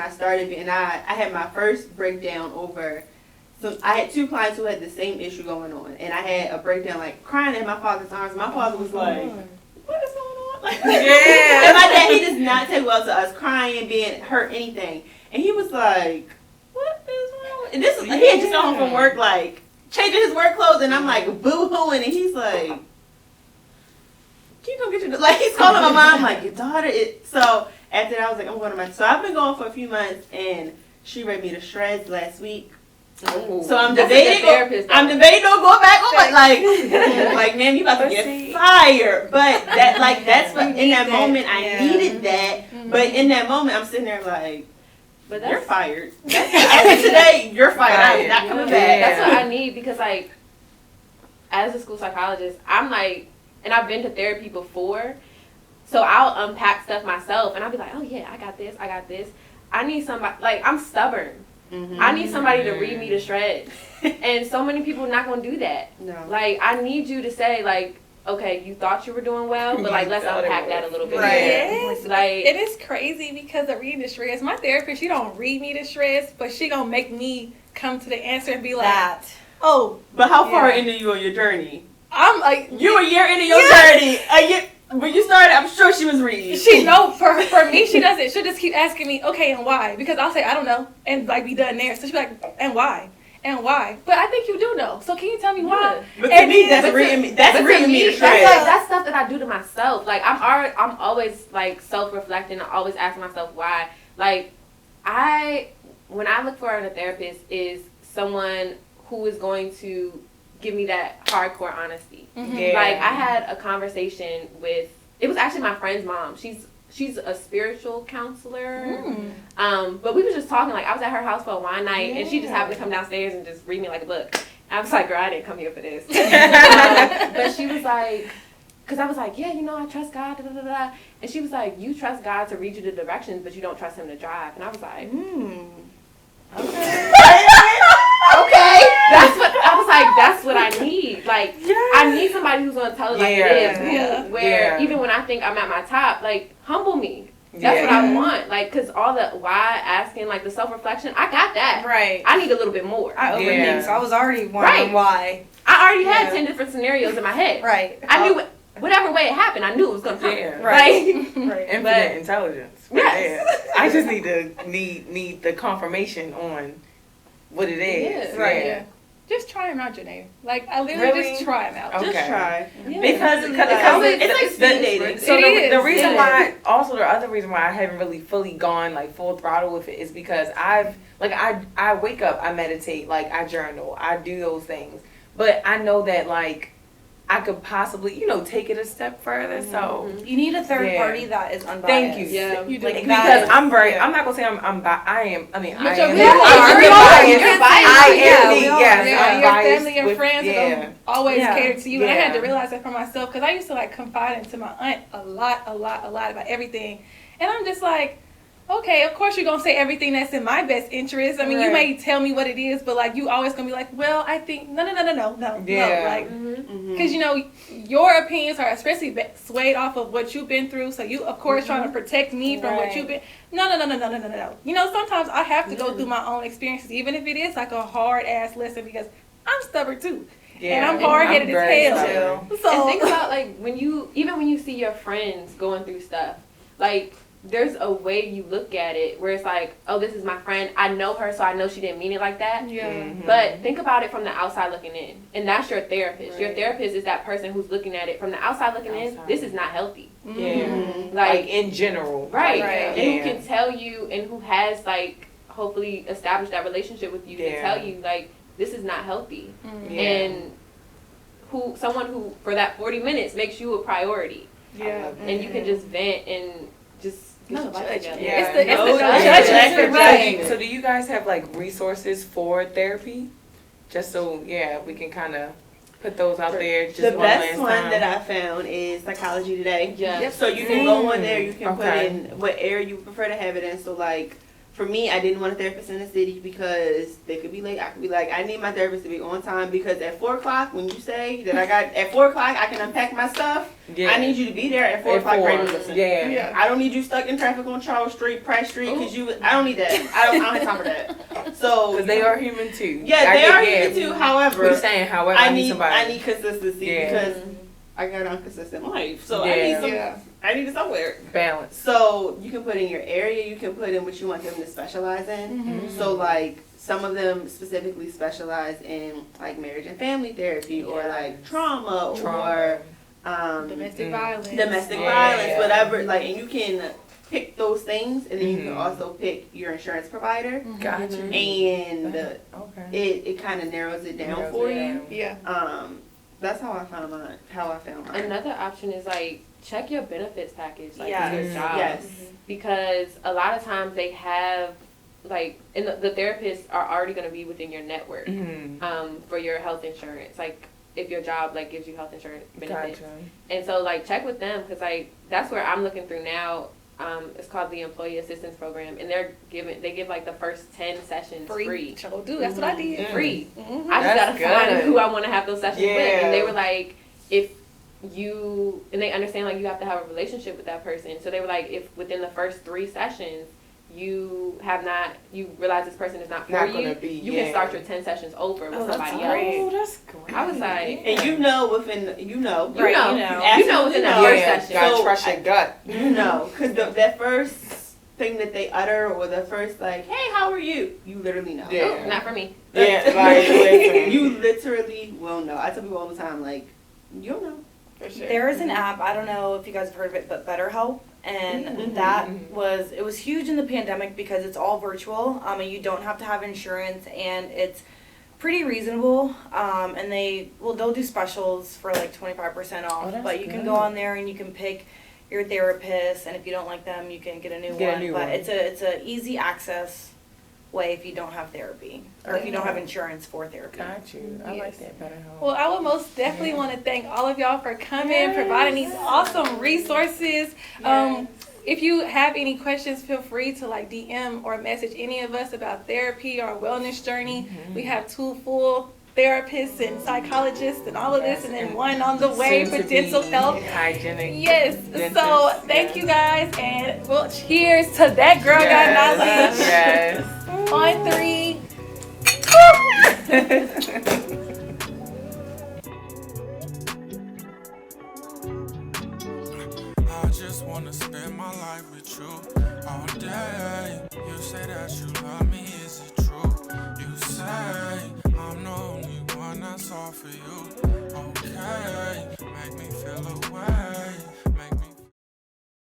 Speaker 7: I started being I had my first breakdown over. So I had 2 clients who had the same issue going on, and I had a breakdown like crying in my father's arms. My father was like, "What is going on?" Like,
Speaker 4: Yeah.
Speaker 7: and my dad, he does not take well to us crying, being hurt, anything. And he was like, "What is wrong?" And this is he had just got home from work, like changing his work clothes, and I'm like boo-hooing, and he's like, "Can you go get your?" Like he's calling my mom, like your daughter. So after that, I was like, I'm going to my. So I've been going for a few months, and she read me to shreds last week.
Speaker 5: Ooh.
Speaker 7: So I'm
Speaker 5: That's a
Speaker 7: debating.
Speaker 5: good therapist,
Speaker 7: I'm
Speaker 5: though.
Speaker 7: debating on going back on like, man, you about to get fired. But that's what in that moment I needed that. But in that moment, I'm sitting there like,
Speaker 5: But
Speaker 7: you're fired. After today, you're fired. I'm not coming back.
Speaker 5: That's what I need because, like, as a school psychologist, I'm like, and I've been to therapy before, so I'll unpack stuff myself, and I'll be like, oh yeah, I got this. I need somebody, like, I'm stubborn.
Speaker 7: Mm-hmm.
Speaker 5: I need somebody to read me to shreds. And so many people are not going to do that.
Speaker 7: No.
Speaker 5: Like, I need you to say, like, okay, you thought you were doing well, but, like, let's unpack that a little bit.
Speaker 7: Right.
Speaker 3: Yes.
Speaker 5: Like,
Speaker 3: It is crazy because of reading the shreds. My therapist, she don't read me the shreds, but she gonna make me come to the answer and be like, oh.
Speaker 7: But how far into you on your journey?
Speaker 3: I'm like,
Speaker 7: You a year into your journey. A year. When you started, I'm sure she was reading.
Speaker 3: she know for me, she doesn't. She'll just keep asking me, okay, and why? Because I'll say I don't know, and like be done there. So she'll be like, and why? And why? But I think you do know. So can you tell me why?
Speaker 7: But to me, that's reading me. That's reading me to
Speaker 5: that's,
Speaker 7: shreds.
Speaker 5: like, that's stuff that I do to myself. Like I'm always like self-reflecting. I always ask myself why. Like when I look for in a therapist is someone who is going to give me that hardcore honesty.
Speaker 3: Mm-hmm.
Speaker 4: Yeah.
Speaker 5: Like I had a conversation with, it was actually my friend's mom. She's a spiritual counselor. But we were just talking, like I was at her house for a wine night and she just happened to come downstairs and just read me like a book. And I was like, girl, I didn't come here for this. But she was like, because I was like, yeah, you know, I trust God, da, da, da, da. And she was like, you trust God to read you the directions, but you don't trust him to drive. And I was like, okay. That's what I need. Like, I need somebody who's going to tell it like it is. Where even when I think I'm at my top, like, humble me. That's what I want. Like, because all the why asking, like, the self-reflection, I got that.
Speaker 6: Right.
Speaker 5: I need a little bit more.
Speaker 6: I overthink, so I was already wondering why.
Speaker 5: I already had 10 different scenarios in my head.
Speaker 6: Right.
Speaker 5: I knew whatever way it happened, I knew it was going to come.
Speaker 4: Yeah.
Speaker 6: Right.
Speaker 5: Right.
Speaker 4: Infinite intelligence.
Speaker 5: Yes.
Speaker 4: Yeah. I just need the confirmation on what it is.
Speaker 5: Yeah.
Speaker 6: Right.
Speaker 3: Yeah. Just try them out, Janae. Like, I literally
Speaker 4: Really?
Speaker 3: just try them out.
Speaker 4: Okay.
Speaker 7: Just try.
Speaker 5: Yeah.
Speaker 7: Because it's like speed dating.
Speaker 4: So
Speaker 3: It
Speaker 4: the
Speaker 3: is,
Speaker 4: reason
Speaker 3: yeah.
Speaker 4: why, also the other reason why I haven't really fully gone like full throttle with it is because I wake up, I meditate, like I journal, I do those things, but I know that like I could possibly, take it a step further. So
Speaker 6: You need a third party that is unbiased.
Speaker 4: thank you.
Speaker 5: Yeah.
Speaker 3: You do.
Speaker 6: Like
Speaker 3: Because
Speaker 6: that
Speaker 4: Because
Speaker 6: is-
Speaker 4: I'm not gonna say I'm I am. I mean, I
Speaker 3: your
Speaker 4: am.
Speaker 3: family-
Speaker 4: I'm
Speaker 3: you're
Speaker 4: biased.
Speaker 3: biased.
Speaker 4: I
Speaker 3: Yeah,
Speaker 4: am.
Speaker 3: we all-
Speaker 4: Yes,
Speaker 3: yeah,
Speaker 4: I'm
Speaker 3: your
Speaker 4: biased
Speaker 3: family and
Speaker 4: with-
Speaker 3: friends are gonna always
Speaker 6: Yeah.
Speaker 3: cater to you. And I had to
Speaker 4: Yeah.
Speaker 3: realize that for myself because I used to like confide into my aunt a lot about everything. And I'm just like, okay, of course you're gonna say everything that's in my best interest. I mean, you may tell me what it is, but like you always gonna be like, well, I think no,
Speaker 4: Yeah.
Speaker 3: like
Speaker 5: Mm-hmm.
Speaker 3: because your opinions are especially swayed off of what you've been through. So you of course trying to protect me from what you've been. No. Sometimes I have to go through my own experiences, even if it is like a hard ass lesson because I'm stubborn too.
Speaker 4: Yeah.
Speaker 3: And I'm hard-headed
Speaker 4: very
Speaker 3: as
Speaker 4: stubborn.
Speaker 3: hell. So
Speaker 5: And think about, like, when you see your friends going through stuff, like, there's a way you look at it where it's like, oh, this is my friend. I know her, so I know she didn't mean it like that.
Speaker 3: yeah.
Speaker 4: Mhm.
Speaker 5: But think about it from the outside looking in. And that's your therapist. Your therapist is that person who's looking at it from the outside looking in. This is not healthy.
Speaker 4: Yeah.
Speaker 5: Like,
Speaker 4: in general.
Speaker 5: right.
Speaker 6: Right.
Speaker 5: And who can tell you and who has, like, hopefully established that relationship with you to tell you, like, this is not healthy.
Speaker 4: Yeah.
Speaker 5: And someone who, for that 40 minutes, makes you a priority.
Speaker 3: Yeah.
Speaker 5: And you can just vent and just get your life together.
Speaker 4: Yeah.
Speaker 3: It's the
Speaker 4: No
Speaker 3: judgment, right.
Speaker 4: So do you guys have like resources for therapy? Just so we can kind of put those out there. Just
Speaker 7: The
Speaker 4: one
Speaker 7: best
Speaker 4: last
Speaker 7: one
Speaker 4: time.
Speaker 7: that I found is Psychology Today.
Speaker 5: Yeah.
Speaker 7: So you can go on there, you can put
Speaker 4: Okay.
Speaker 7: in what area you prefer to have it in. So like, for me, I didn't want a therapist in the city because they could be late. I could be like, I need my therapist to be on time because at 4 o'clock, when you say that at 4 o'clock, I can unpack my stuff, I need you to be there at 4 o'clock ready to listen.
Speaker 4: Yeah.
Speaker 7: I don't need you stuck in traffic on Charles Street, Price Street, because I don't need that. I don't have time for that. So,
Speaker 4: Because they are human too.
Speaker 7: yeah, they are human too. However,
Speaker 4: We're saying, however, I need somebody.
Speaker 7: I need consistency because I got an inconsistent life. So I need it somewhere.
Speaker 4: Balance.
Speaker 7: So you can put in your area, you can put in what you want them to specialize in. So like some of them specifically specialize in like marriage and family therapy or like trauma. Or
Speaker 3: Domestic violence.
Speaker 7: domestic violence, whatever. Like, and you can pick those things, and then you can also pick your insurance provider,
Speaker 4: Gotcha.
Speaker 7: and
Speaker 4: Okay.
Speaker 7: it kind of narrows it down for you.
Speaker 3: Yeah.
Speaker 7: That's how I found mine.
Speaker 5: Another option is, like, check your benefits package, like,
Speaker 6: Yes.
Speaker 5: with your job.
Speaker 7: Yes.
Speaker 5: Because a lot of times they have, like, and the therapists are already going to be within your network for your health insurance. Like, if your job, like, gives you health insurance benefits.
Speaker 4: Gotcha.
Speaker 5: And so, like, check with them because, like, that's where I'm looking through now. It's called the Employee Assistance Program, and they give like the first 10 sessions free.
Speaker 3: So do that's what I did.
Speaker 5: Free.
Speaker 3: Mm-hmm.
Speaker 5: I just
Speaker 4: That's
Speaker 5: gotta find
Speaker 4: good.
Speaker 5: who I want to have those sessions with,
Speaker 4: Yeah.
Speaker 5: and they were like, if you and they understand like you have to have a relationship with that person. So they were like, if within the first 3 sessions you realize this person is not for
Speaker 4: Not
Speaker 5: you,
Speaker 4: gonna be,
Speaker 5: you can start your 10 sessions over with somebody
Speaker 6: great.
Speaker 5: else.
Speaker 4: that's great.
Speaker 5: I was like,
Speaker 7: And you know within
Speaker 6: Right,
Speaker 5: you know
Speaker 7: absolutely
Speaker 5: within the
Speaker 7: know.
Speaker 5: first
Speaker 4: Yeah,
Speaker 5: session.
Speaker 4: gotta
Speaker 7: So,
Speaker 4: trust your gut.
Speaker 7: you know, because that first thing that they utter or the first like, hey, how are you? You literally know.
Speaker 4: Yeah.
Speaker 5: Oh, not for me.
Speaker 4: Yeah, like, listen.
Speaker 7: You literally will know. I tell people all the time, like, you'll know.
Speaker 3: For sure.
Speaker 6: There is an app, I don't know if you guys have heard of it, but BetterHelp. And that was huge in the pandemic because it's all virtual. And you don't have to have insurance, and it's pretty reasonable. And they'll do specials for like 25% off.
Speaker 4: that's
Speaker 6: But you can
Speaker 4: good.
Speaker 6: go on there and you can pick your therapist, and if you don't like them, you can get a new one. But it's a easy access way if you don't have therapy or if you don't have insurance for therapy.
Speaker 4: Got you. I like that better.
Speaker 3: Well, I would most definitely want to thank all of y'all for coming, providing these awesome resources. If you have any questions, feel free to like DM or message any of us about therapy or wellness journey. We have 2 full therapists and psychologists and all of this, and then one on the way
Speaker 4: Soon
Speaker 3: for
Speaker 4: to
Speaker 3: dental
Speaker 4: be
Speaker 3: health.
Speaker 4: hygienic.
Speaker 3: Yes.
Speaker 4: dentist,
Speaker 3: So thank you guys, and well, cheers to that girl got knowledge.
Speaker 4: Yes.
Speaker 3: On 3.
Speaker 2: I just wanna spend my life with you all day. You say that you love me, is it